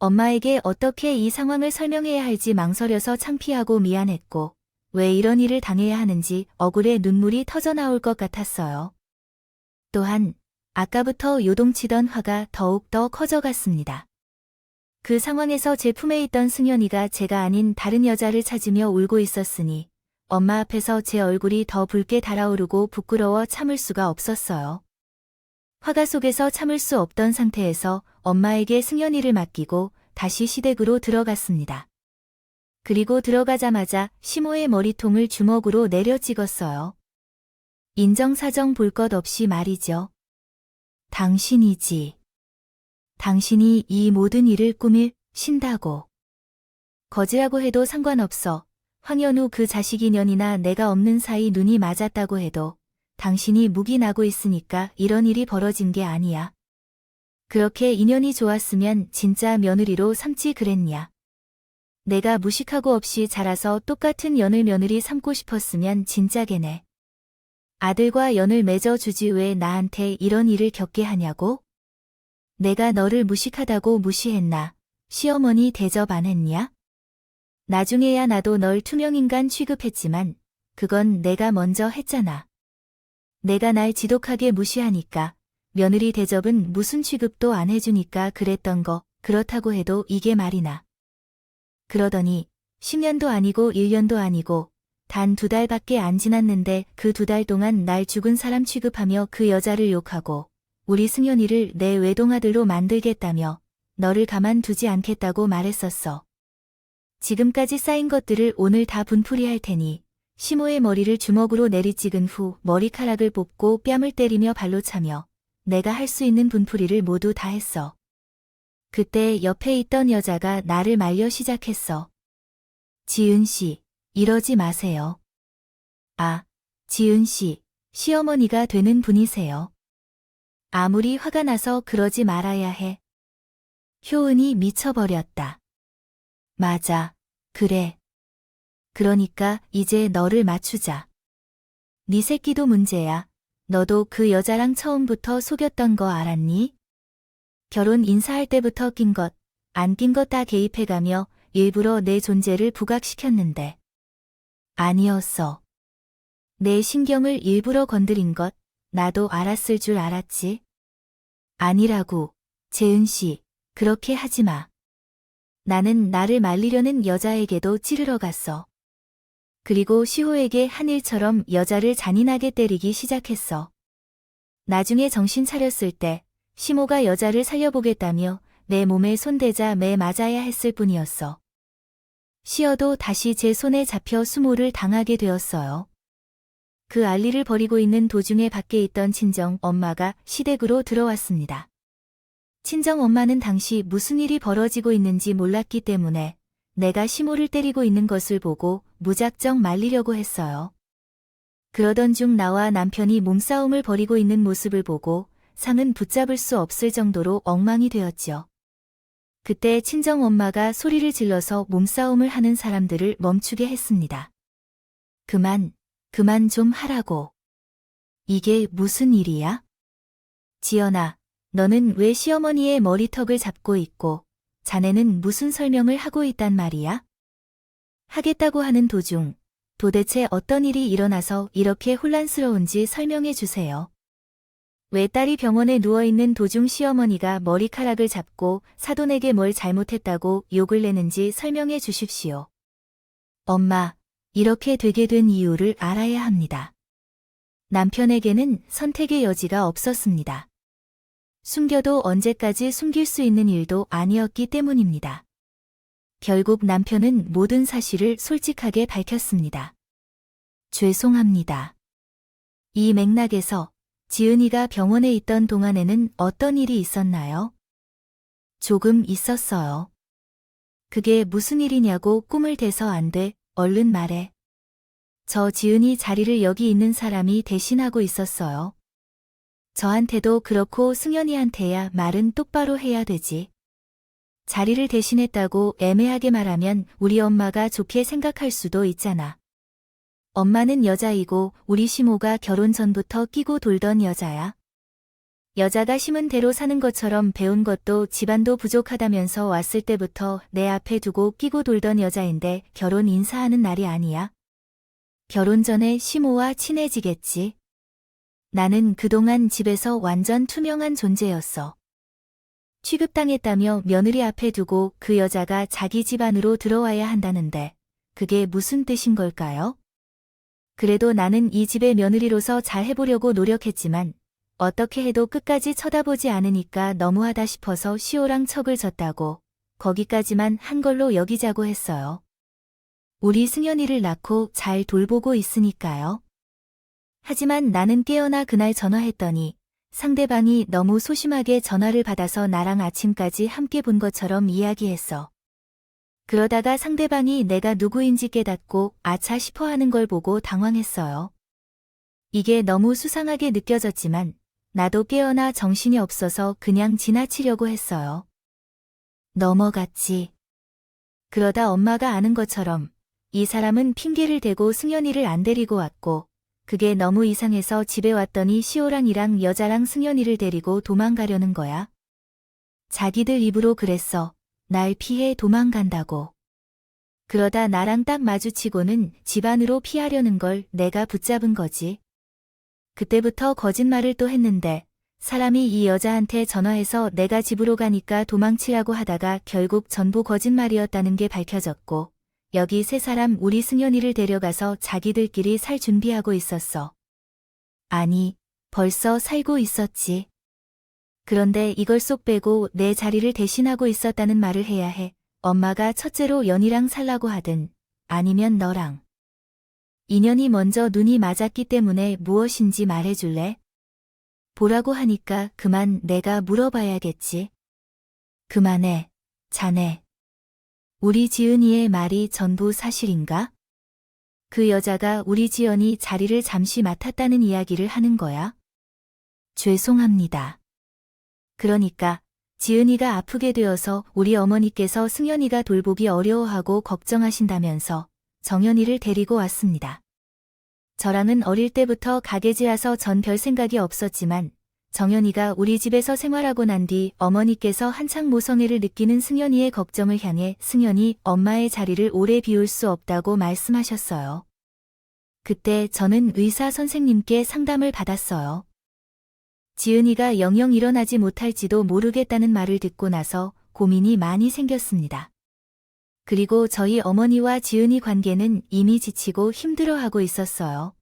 엄마에게 어떻게 이 상황을 설명해야 할지 망설여서 창피하고 미안했고, 왜 이런 일을 당해야 하는지 억울해 눈물이 터져나올 것 같았어요. 또한 아까부터 요동치던 화가 더욱더 커져갔습니다. 그 상황에서 제 품에 있던 승연이가 제가 아닌 다른 여자를 찾으며 울고 있었으니 엄마 앞에서 제 얼굴이 더 붉게 달아오르고 부끄러워 참을 수가 없었어요. 화가 속에서 참을 수 없던 상태에서 엄마에게 승연이를 맡기고 다시 시댁으로 들어갔습니다. 그리고 들어가자마자 시모의 머리통을 주먹으로 내려 찍었어요. 인정사정 볼 것 없이 말이죠. 당신이지. 당신이 이 모든 일을 꾸밀신다고. 거지라고 해도 상관없어. 황현우 그 자식 인연이나 내가 없는 사이 눈이 맞았다고 해도 당신이 묵인하고 있으니까 이런 일이 벌어진 게 아니야. 그렇게 인연이 좋았으면 진짜 며느리로 삼지 그랬냐. 내가 무식하고 없이 자라서 똑같은 연을 며느리 삼고 싶었으면 진짜게네. 아들과 연을 맺어주지 왜 나한테 이런 일을 겪게 하냐고? 내가 너를 무식하다고 무시했나? 시어머니 대접 안 했냐? 나중에야 나도 널 투명인간 취급했지만 그건 내가 먼저 했잖아. 내가 날 지독하게 무시하니까 며느리 대접은 무슨 취급도 안 해주니까 그랬던 거 그렇다고 해도 이게 말이나. 그러더니 10년도 아니고 1년도 아니고 단 2달밖에 안 지났는데 그 2달 동안 날 죽은 사람 취급하며 그 여자를 욕하고 우리 승연이를 내 외동아들로 만들겠다며 너를 가만두지 않겠다고 말했었어. 지금까지 쌓인 것들을 오늘 다 분풀이할 테니 시모의 머리를 주먹으로 내리찍은 후 머리카락을 뽑고 뺨을 때리며 발로 차며 내가 할 수 있는 분풀이를 모두 다 했어. 그때 옆에 있던 여자가 나를 말려 시작했어. 지은 씨, 이러지 마세요. 아, 지은 씨, 시어머니가 되는 분이세요. 아무리 화가 나서 그러지 말아야 해. 효은이 미쳐버렸다. 맞아, 그래. 그러니까 이제 너를 맞추자. 네 새끼도 문제야. 너도 그 여자랑 처음부터 속였던 거 알았니? 결혼 인사할 때부터 낀 것, 안 낀 것 다 개입해가며 일부러 내 존재를 부각시켰는데. 아니었어. 내 신경을 일부러 건드린 것, 나도 알았을 줄 알았지. 아니라고, 재은 씨, 그렇게 하지 마. 나는 나를 말리려는 여자에게도 찌르러 갔어. 그리고 시호에게 한 일처럼 여자를 잔인하게 때리기 시작했어. 나중에 정신 차렸을 때 시모가 여자를 살려보겠다며 내 몸에 손대자 매 맞아야 했을 뿐이었어. 시어도 다시 제 손에 잡혀 수모를 당하게 되었어요. 그 알리를 벌이고 있는 도중에 밖에 있던 친정 엄마가 시댁으로 들어왔습니다. 친정 엄마는 당시 무슨 일이 벌어지고 있는지 몰랐기 때문에 내가 시모를 때리고 있는 것을 보고 무작정 말리려고 했어요. 그러던 중 나와 남편이 몸싸움을 벌이고 있는 모습을 보고 상은 붙잡을 수 없을 정도로 엉망이 되었죠. 그때 친정 엄마가 소리를 질러서 몸싸움을 하는 사람들을 멈추게 했습니다. 그만 좀 하라고. 이게 무슨 일이야? 지연아, 너는 왜 시어머니의 머리턱을 잡고 있고 자네는 무슨 설명을 하고 있단 말이야? 하겠다고 하는 도중 도대체 어떤 일이 일어나서 이렇게 혼란스러운지 설명해 주세요. 왜 딸이 병원에 누워있는 도중 시어머니가 머리카락을 잡고 사돈에게 뭘 잘못했다고 욕을 내는지 설명해 주십시오. 엄마, 이렇게 되게 된 이유를 알아야 합니다. 남편에게는 선택의 여지가 없었습니다. 숨겨도 언제까지 숨길 수 있는 일도 아니었기 때문입니다. 결국 남편은 모든 사실을 솔직하게 밝혔습니다. 죄송합니다. 이 맥락에서 지은이가 병원에 있던 동안에는 어떤 일이 있었나요? 조금 있었어요. 그게 무슨 일이냐고 꿈을 대서 안 돼, 얼른 말해. 저 지은이 자리를 여기 있는 사람이 대신하고 있었어요. 저한테도 그렇고 승연이한테야 말은 똑바로 해야 되지. 자리를 대신했다고 애매하게 말하면 우리 엄마가 좋게 생각할 수도 있잖아. 엄마는 여자이고 우리 시모가 결혼 전부터 끼고 돌던 여자야. 여자가 심은 대로 사는 것처럼 배운 것도 집안도 부족하다면서 왔을 때부터 내 앞에 두고 끼고 돌던 여자인데 결혼 인사하는 날이 아니야. 결혼 전에 시모와 친해지겠지. 나는 그동안 집에서 완전 투명한 존재였어. 취급당했다며 며느리 앞에 두고 그 여자가 자기 집 안으로 들어와야 한다는데 그게 무슨 뜻인 걸까요? 그래도 나는 이 집의 며느리로서 잘 해보려고 노력했지만 어떻게 해도 끝까지 쳐다보지 않으니까 너무하다 싶어서 시호랑 척을 졌다고 거기까지만 한 걸로 여기자고 했어요. 우리 승연이를 낳고 잘 돌보고 있으니까요. 하지만 나는 깨어나 그날 전화했더니 상대방이 너무 소심하게 전화를 받아서 나랑 아침까지 함께 본 것처럼 이야기했어. 그러다가 상대방이 내가 누구인지 깨닫고 아차 싶어하는 걸 보고 당황했어요. 이게 너무 수상하게 느껴졌지만 나도 깨어나 정신이 없어서 그냥 지나치려고 했어요. 넘어갔지. 그러다 엄마가 아는 것처럼 이 사람은 핑계를 대고 승연이를 안 데리고 왔고 그게 너무 이상해서 집에 왔더니 시호랑이랑 여자랑 승연이를 데리고 도망가려는 거야. 자기들 입으로 그랬어. 날 피해 도망간다고. 그러다 나랑 딱 마주치고는 집 안으로 피하려는 걸 내가 붙잡은 거지. 그때부터 거짓말을 또 했는데 사람이 이 여자한테 전화해서 내가 집으로 가니까 도망치라고 하다가 결국 전부 거짓말이었다는 게 밝혀졌고 여기 세 사람 우리 승연이를 데려가서 자기들끼리 살 준비하고 있었어. 아니, 벌써 살고 있었지. 그런데 이걸 쏙 빼고 내 자리를 대신하고 있었다는 말을 해야 해. 엄마가 첫째로 연희랑 살라고 하든 아니면 너랑. 인연이 먼저 눈이 맞았기 때문에 무엇인지 말해줄래? 보라고 하니까 그만 내가 물어봐야겠지. 그만해, 자네. 우리 지은이의 말이 전부 사실인가? 그 여자가 우리 지연이 자리를 잠시 맡았다는 이야기를 하는 거야? 죄송합니다. 그러니까 지은이가 아프게 되어서 우리 어머니께서 승연이가 돌보기 어려워하고 걱정하신다면서 정연이를 데리고 왔습니다. 저랑은 어릴 때부터 가게지라서 전 별 생각이 없었지만 정연이가 우리 집에서 생활하고 난 뒤 어머니께서 한창 모성애를 느끼는 승연이의 걱정을 향해 승연이 엄마의 자리를 오래 비울 수 없다고 말씀하셨어요. 그때 저는 의사 선생님께 상담을 받았어요. 지은이가 영영 일어나지 못할지도 모르겠다는 말을 듣고 나서 고민이 많이 생겼습니다. 그리고 저희 어머니와 지은이 관계는 이미 지치고 힘들어하고 있었어요.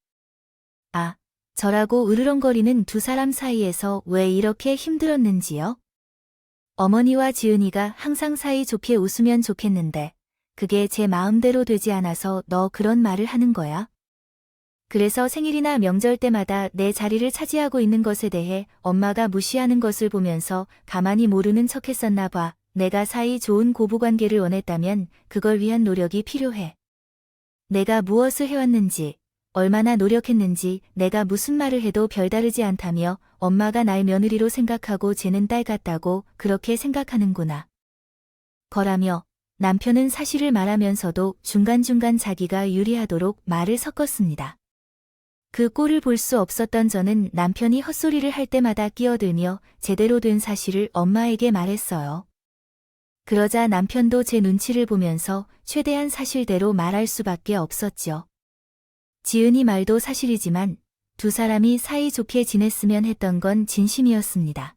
아, 저라고 으르렁거리는 두 사람 사이에서 왜 이렇게 힘들었는지요? 어머니와 지은이가 항상 사이 좋게 웃으면 좋겠는데 그게 제 마음대로 되지 않아서 너 그런 말을 하는 거야? 그래서 생일이나 명절 때마다 내 자리를 차지하고 있는 것에 대해 엄마가 무시하는 것을 보면서 가만히 모르는 척했었나 봐. 내가 사이 좋은 고부관계를 원했다면 그걸 위한 노력이 필요해. 내가 무엇을 해왔는지, 얼마나 노력했는지 내가 무슨 말을 해도 별다르지 않다며 엄마가 날 며느리로 생각하고 쟤는 딸 같다고 그렇게 생각하는구나. 거라며 남편은 사실을 말하면서도 중간중간 자기가 유리하도록 말을 섞었습니다. 그 꼴을 볼 수 없었던 저는 남편이 헛소리를 할 때마다 끼어들며 제대로 된 사실을 엄마에게 말했어요. 그러자 남편도 제 눈치를 보면서 최대한 사실대로 말할 수밖에 없었죠. 지은이 말도 사실이지만 두 사람이 사이좋게 지냈으면 했던 건 진심이었습니다.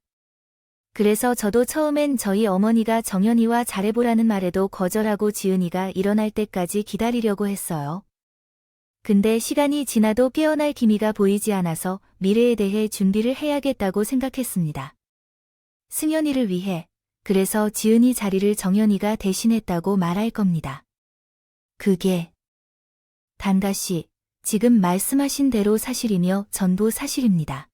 그래서 저도 처음엔 저희 어머니가 정연이와 잘해보라는 말에도 거절하고 지은이가 일어날 때까지 기다리려고 했어요. 근데 시간이 지나도 깨어날 기미가 보이지 않아서 미래에 대해 준비를 해야겠다고 생각했습니다. 승연이를 위해 그래서 지은이 자리를 정연이가 대신했다고 말할 겁니다. 그게 단가씨, 지금 말씀하신 대로 사실이며 전부 사실입니다.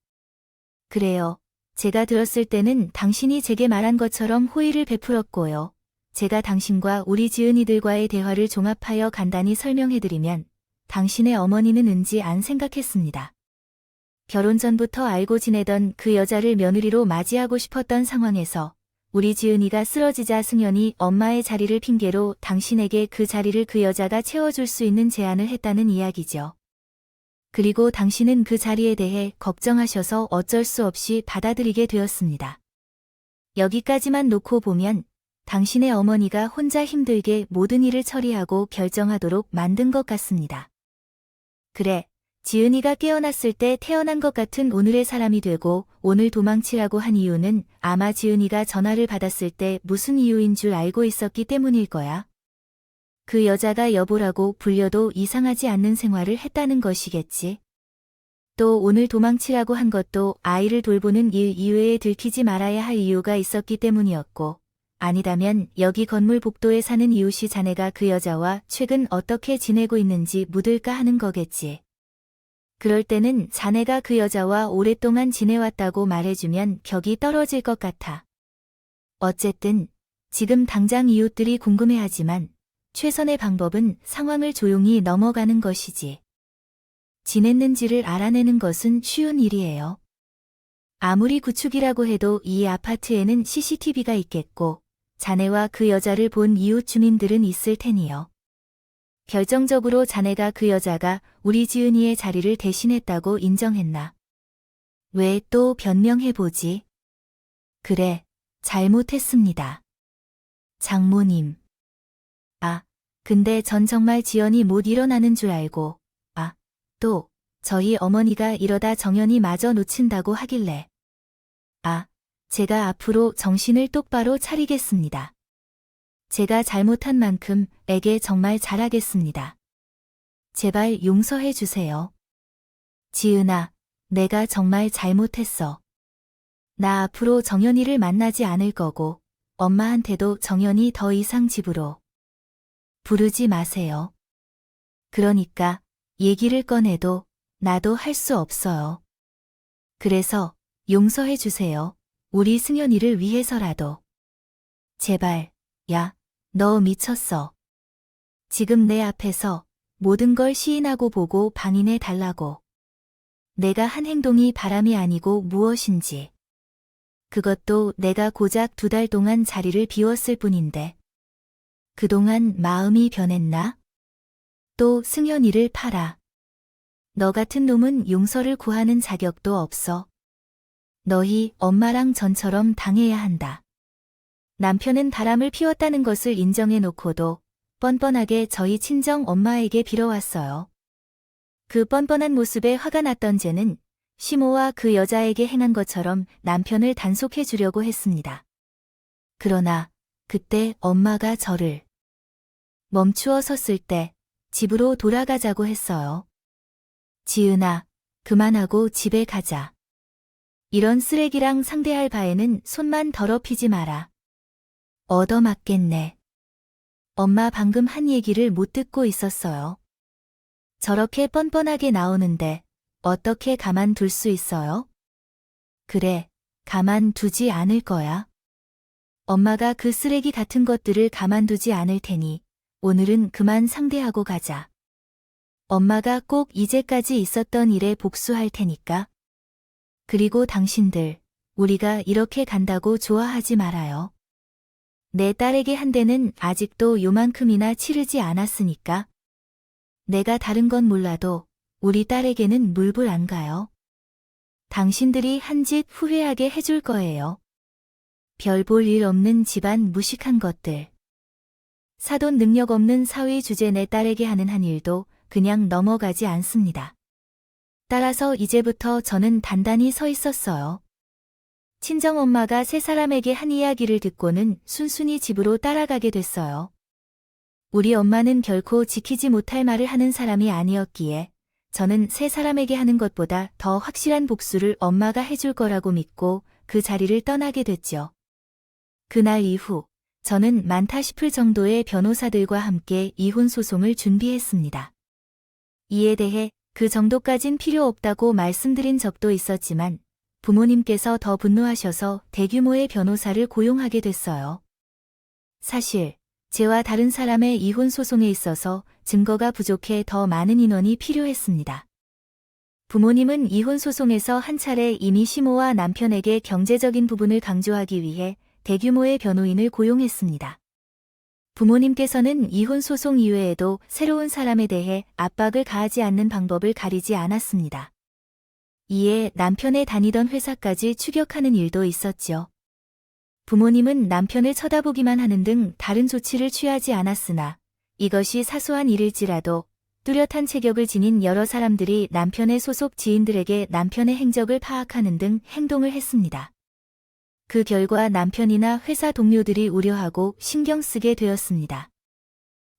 그래요. 제가 들었을 때는 당신이 제게 말한 것처럼 호의를 베풀었고요. 제가 당신과 우리 지은이들과의 대화를 종합하여 간단히 설명해드리면 당신의 어머니는 은지 안 생각했습니다. 결혼 전부터 알고 지내던 그 여자를 며느리로 맞이하고 싶었던 상황에서 우리 지은이가 쓰러지자 승연이 엄마의 자리를 핑계로 당신에게 그 자리를 그 여자가 채워줄 수 있는 제안을 했다는 이야기죠. 그리고 당신은 그 자리에 대해 걱정하셔서 어쩔 수 없이 받아들이게 되었습니다. 여기까지만 놓고 보면 당신의 어머니가 혼자 힘들게 모든 일을 처리하고 결정하도록 만든 것 같습니다. 그래, 지은이가 깨어났을 때 태어난 것 같은 오늘의 사람이 되고 오늘 도망치라고 한 이유는 아마 지은이가 전화를 받았을 때 무슨 이유인 줄 알고 있었기 때문일 거야. 그 여자가 여보라고 불려도 이상하지 않는 생활을 했다는 것이겠지. 또 오늘 도망치라고 한 것도 아이를 돌보는 일 이외에 들키지 말아야 할 이유가 있었기 때문이었고, 아니다면 여기 건물 복도에 사는 이웃이 자네가 그 여자와 최근 어떻게 지내고 있는지 묻을까 하는 거겠지. 그럴 때는 자네가 그 여자와 오랫동안 지내왔다고 말해주면 격이 떨어질 것 같아. 어쨌든 지금 당장 이웃들이 궁금해하지만 최선의 방법은 상황을 조용히 넘어가는 것이지. 지냈는지를 알아내는 것은 쉬운 일이에요. 아무리 구축이라고 해도 이 아파트에는 CCTV가 있겠고 자네와 그 여자를 본 이웃 주민들은 있을 테니요. 결정적으로 자네가 그 여자가 우리 지은이의 자리를 대신했다고 인정했나? 왜 또 변명해보지? 그래, 잘못했습니다. 장모님. 아, 근데 전 정말 지연이 못 일어나는 줄 알고, 또 저희 어머니가 이러다 정연이 마저 놓친다고 하길래. 제가 앞으로 정신을 똑바로 차리겠습니다. 제가 잘못한 만큼 애게 정말 잘하겠습니다. 제발 용서해 주세요. 지은아, 내가 정말 잘못했어. 나 앞으로 정연이를 만나지 않을 거고 엄마한테도 정연이 더 이상 집으로 부르지 마세요. 그러니까 얘기를 꺼내도 나도 할 수 없어요. 그래서 용서해 주세요. 우리 승연이를 위해서라도. 제발. 야, 너 미쳤어. 지금 내 앞에서 모든 걸 시인하고 보고 방인해 달라고. 내가 한 행동이 바람이 아니고 무엇인지. 그것도 내가 고작 2달 동안 자리를 비웠을 뿐인데. 그동안 마음이 변했나? 또 승연이를 팔아. 너 같은 놈은 용서를 구하는 자격도 없어. 너희 엄마랑 전처럼 당해야 한다. 남편은 바람을 피웠다는 것을 인정해 놓고도 뻔뻔하게 저희 친정 엄마에게 빌어왔어요. 그 뻔뻔한 모습에 화가 났던 쟤는 시모와 그 여자에게 행한 것처럼 남편을 단속해 주려고 했습니다. 그러나 그때 엄마가 저를 멈추어 섰을 때 집으로 돌아가자고 했어요. 지은아, 그만하고 집에 가자. 이런 쓰레기랑 상대할 바에는 손만 더럽히지 마라. 얻어맞겠네. 엄마 방금 한 얘기를 못 듣고 있었어요. 저렇게 뻔뻔하게 나오는데 어떻게 가만둘 수 있어요? 그래, 가만두지 않을 거야. 엄마가 그 쓰레기 같은 것들을 가만두지 않을 테니 오늘은 그만 상대하고 가자. 엄마가 꼭 이제까지 있었던 일에 복수할 테니까. 그리고 당신들, 우리가 이렇게 간다고 좋아하지 말아요. 내 딸에게 한 대는 아직도 요만큼이나 치르지 않았으니까. 내가 다른 건 몰라도 우리 딸에게는 물불 안 가요. 당신들이 한 짓 후회하게 해줄 거예요. 별 볼 일 없는 집안 무식한 것들. 사돈 능력 없는 사위 주제 내 딸에게 하는 한 일도 그냥 넘어가지 않습니다. 따라서 이제부터 저는 단단히 서 있었어요. 친정엄마가 세 사람에게 한 이야기를 듣고는 순순히 집으로 따라가게 됐어요. 우리 엄마는 결코 지키지 못할 말을 하는 사람이 아니었기에 저는 세 사람에게 하는 것보다 더 확실한 복수를 엄마가 해줄 거라고 믿고 그 자리를 떠나게 됐죠. 그날 이후 저는 많다 싶을 정도의 변호사들과 함께 이혼 소송을 준비했습니다. 이에 대해 그 정도까진 필요 없다고 말씀드린 적도 있었지만 부모님께서 더 분노하셔서 대규모의 변호사를 고용하게 됐어요. 사실 제와 다른 사람의 이혼 소송에 있어서 증거가 부족해 더 많은 인원이 필요했습니다. 부모님은 이혼 소송에서 한 차례 이미 시모와 남편에게 경제적인 부분을 강조하기 위해 대규모의 변호인을 고용했습니다. 부모님께서는 이혼 소송 이외에도 새로운 사람에 대해 압박을 가하지 않는 방법을 가리지 않았습니다. 이에 남편의 다니던 회사까지 추격하는 일도 있었지요. 부모님은 남편을 쳐다보기만 하는 등 다른 조치를 취하지 않았으나 이것이 사소한 일일지라도 뚜렷한 체격을 지닌 여러 사람들이 남편의 소속 지인들에게 남편의 행적을 파악하는 등 행동을 했습니다. 그 결과 남편이나 회사 동료들이 우려하고 신경 쓰게 되었습니다.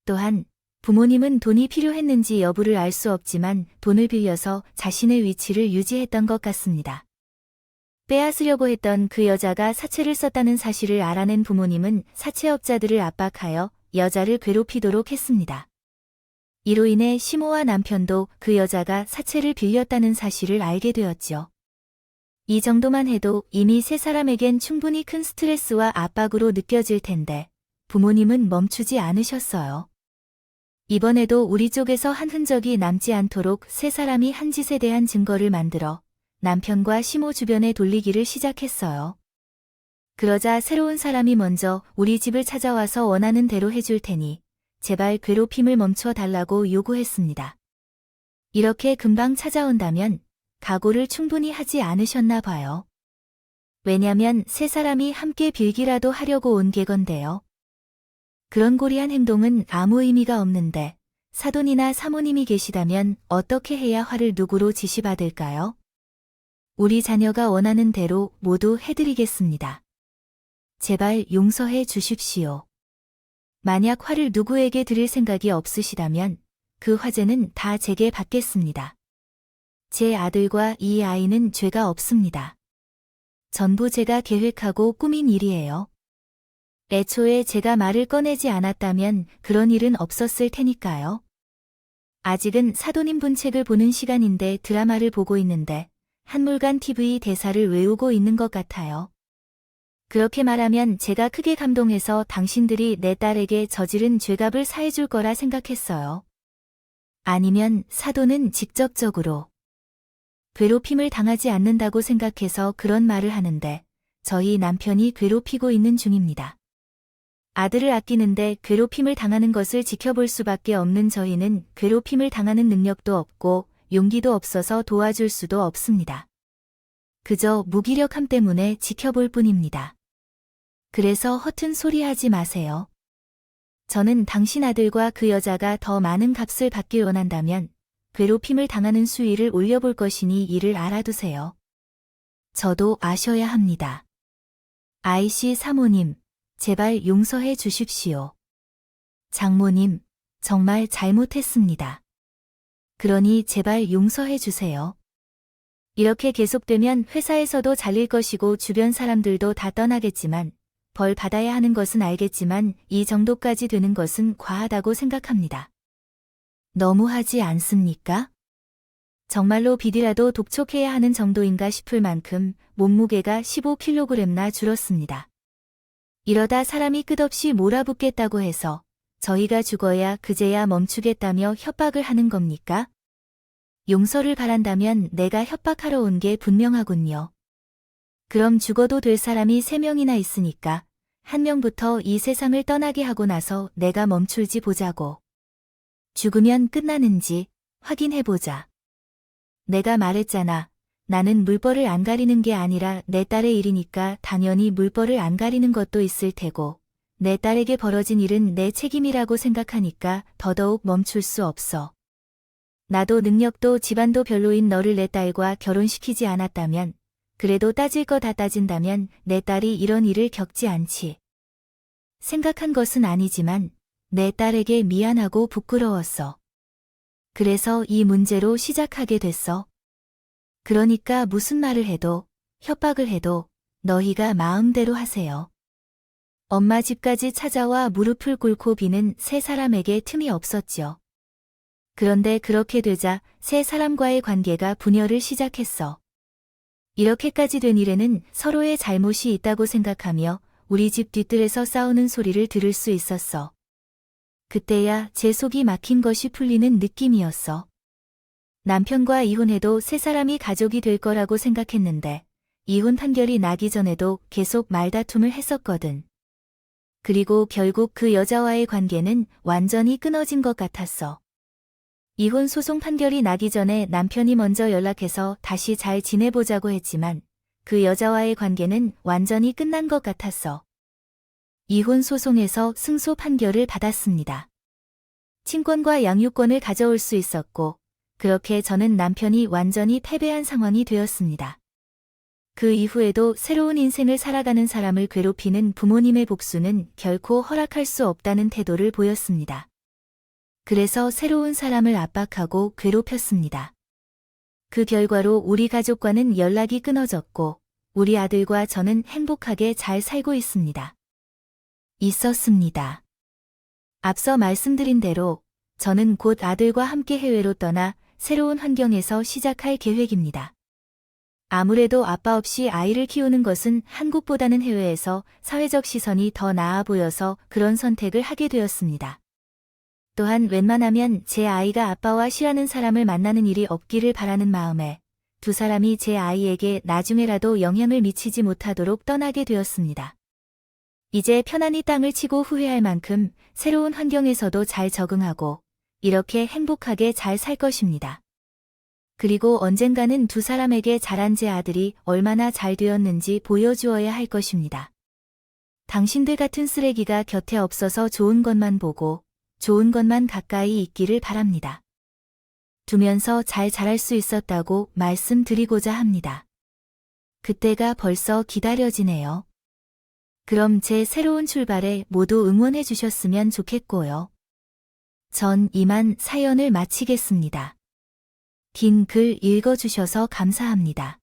또한 부모님은 돈이 필요했는지 여부를 알 수 없지만 돈을 빌려서 자신의 위치를 유지했던 것 같습니다. 빼앗으려고 했던 그 여자가 사채를 썼다는 사실을 알아낸 부모님은 사채업자들을 압박하여 여자를 괴롭히도록 했습니다. 이로 인해 시모와 남편도 그 여자가 사채를 빌렸다는 사실을 알게 되었지요. 이 정도만 해도 이미 세 사람에겐 충분히 큰 스트레스와 압박으로 느껴질 텐데 부모님은 멈추지 않으셨어요. 이번에도 우리 쪽에서 한 흔적이 남지 않도록 세 사람이 한 짓에 대한 증거를 만들어 남편과 시모 주변에 돌리기를 시작했어요. 그러자 새로운 사람이 먼저 우리 집을 찾아와서 원하는 대로 해줄 테니 제발 괴롭힘을 멈춰 달라고 요구했습니다. 이렇게 금방 찾아온다면 각오를 충분히 하지 않으셨나 봐요. 왜냐면 세 사람이 함께 빌기라도 하려고 온 객건데요. 그런 고리한 행동은 아무 의미가 없는데 사돈이나 사모님이 계시다면 어떻게 해야 화를 누구로 지시받을까요? 우리 자녀가 원하는 대로 모두 해드리겠습니다. 제발 용서해 주십시오. 만약 화를 누구에게 드릴 생각이 없으시다면 그 화제는 다 제게 받겠습니다. 제 아들과 이 아이는 죄가 없습니다. 전부 제가 계획하고 꾸민 일이에요. 애초에 제가 말을 꺼내지 않았다면 그런 일은 없었을 테니까요. 아직은 사돈인 분책을 보는 시간인데 드라마를 보고 있는데 한물간 TV 대사를 외우고 있는 것 같아요. 그렇게 말하면 제가 크게 감동해서 당신들이 내 딸에게 저지른 죄값을 사해줄 거라 생각했어요. 아니면 사돈은 직접적으로 괴롭힘을 당하지 않는다고 생각해서 그런 말을 하는데 저희 남편이 괴롭히고 있는 중입니다. 아들을 아끼는데 괴롭힘을 당하는 것을 지켜볼 수밖에 없는 저희는 괴롭힘을 당하는 능력도 없고 용기도 없어서 도와줄 수도 없습니다. 그저 무기력함 때문에 지켜볼 뿐입니다. 그래서 허튼 소리 하지 마세요. 저는 당신 아들과 그 여자가 더 많은 값을 받길 원한다면 괴롭힘을 당하는 수위를 올려볼 것이니 이를 알아두세요. 저도 아셔야 합니다. 아이씨 사모님, 제발 용서해 주십시오. 장모님, 정말 잘못했습니다. 그러니 제발 용서해 주세요. 이렇게 계속되면 회사에서도 잘릴 것이고 주변 사람들도 다 떠나겠지만 벌 받아야 하는 것은 알겠지만 이 정도까지 되는 것은 과하다고 생각합니다. 너무하지 않습니까? 정말로 비디라도 독촉해야 하는 정도인가 싶을 만큼 몸무게가 15kg나 줄었습니다. 이러다 사람이 끝없이 몰아붙겠다고 해서 저희가 죽어야 그제야 멈추겠다며 협박을 하는 겁니까? 용서를 바란다면 내가 협박하러 온 게 분명하군요. 그럼 죽어도 될 사람이 3명이나 있으니까 1명부터 이 세상을 떠나게 하고 나서 내가 멈출지 보자고. 죽으면 끝나는지 확인해보자. 내가 말했잖아. 나는 물벌을 안 가리는 게 아니라 내 딸의 일이니까 당연히 물벌을 안 가리는 것도 있을 테고 내 딸에게 벌어진 일은 내 책임이라고 생각하니까 더더욱 멈출 수 없어. 나도 능력도 집안도 별로인 너를 내 딸과 결혼시키지 않았다면 그래도 따질 거 다 따진다면 내 딸이 이런 일을 겪지 않지. 생각한 것은 아니지만 내 딸에게 미안하고 부끄러웠어. 그래서 이 문제로 시작하게 됐어. 그러니까 무슨 말을 해도 협박을 해도 너희가 마음대로 하세요. 엄마 집까지 찾아와 무릎을 꿇고 비는 세 사람에게 틈이 없었죠. 그런데 그렇게 되자 세 사람과의 관계가 분열을 시작했어. 이렇게까지 된 일에는 서로의 잘못이 있다고 생각하며 우리 집 뒤뜰에서 싸우는 소리를 들을 수 있었어. 그때야 제 속이 막힌 것이 풀리는 느낌이었어. 남편과 이혼해도 세 사람이 가족이 될 거라고 생각했는데 이혼 판결이 나기 전에도 계속 말다툼을 했었거든. 그리고 결국 그 여자와의 관계는 완전히 끊어진 것 같았어. 이혼 소송 판결이 나기 전에 남편이 먼저 연락해서 다시 잘 지내보자고 했지만 그 여자와의 관계는 완전히 끝난 것 같았어. 이혼 소송에서 승소 판결을 받았습니다. 친권과 양육권을 가져올 수 있었고, 그렇게 저는 남편이 완전히 패배한 상황이 되었습니다. 그 이후에도 새로운 인생을 살아가는 사람을 괴롭히는 부모님의 복수는 결코 허락할 수 없다는 태도를 보였습니다. 그래서 새로운 사람을 압박하고 괴롭혔습니다. 그 결과로 우리 가족과는 연락이 끊어졌고, 우리 아들과 저는 행복하게 잘 살고 있었습니다. 앞서 말씀드린 대로 저는 곧 아들과 함께 해외로 떠나 새로운 환경에서 시작할 계획입니다. 아무래도 아빠 없이 아이를 키우는 것은 한국보다는 해외에서 사회적 시선이 더 나아 보여서 그런 선택을 하게 되었습니다. 또한 웬만하면 제 아이가 아빠와 싫어하는 사람을 만나는 일이 없기를 바라는 마음에 두 사람이 제 아이에게 나중에라도 영향을 미치지 못하도록 떠나게 되었습니다. 이제 편안히 땅을 치고 후회할 만큼 새로운 환경에서도 잘 적응하고 이렇게 행복하게 잘 살 것입니다. 그리고 언젠가는 두 사람에게 자란 제 아들이 얼마나 잘 되었는지 보여주어야 할 것입니다. 당신들 같은 쓰레기가 곁에 없어서 좋은 것만 보고 좋은 것만 가까이 있기를 바랍니다. 두면서 잘 자랄 수 있었다고 말씀드리고자 합니다. 그때가 벌써 기다려지네요. 그럼 제 새로운 출발에 모두 응원해 주셨으면 좋겠고요. 전 이만 사연을 마치겠습니다. 긴 글 읽어주셔서 감사합니다.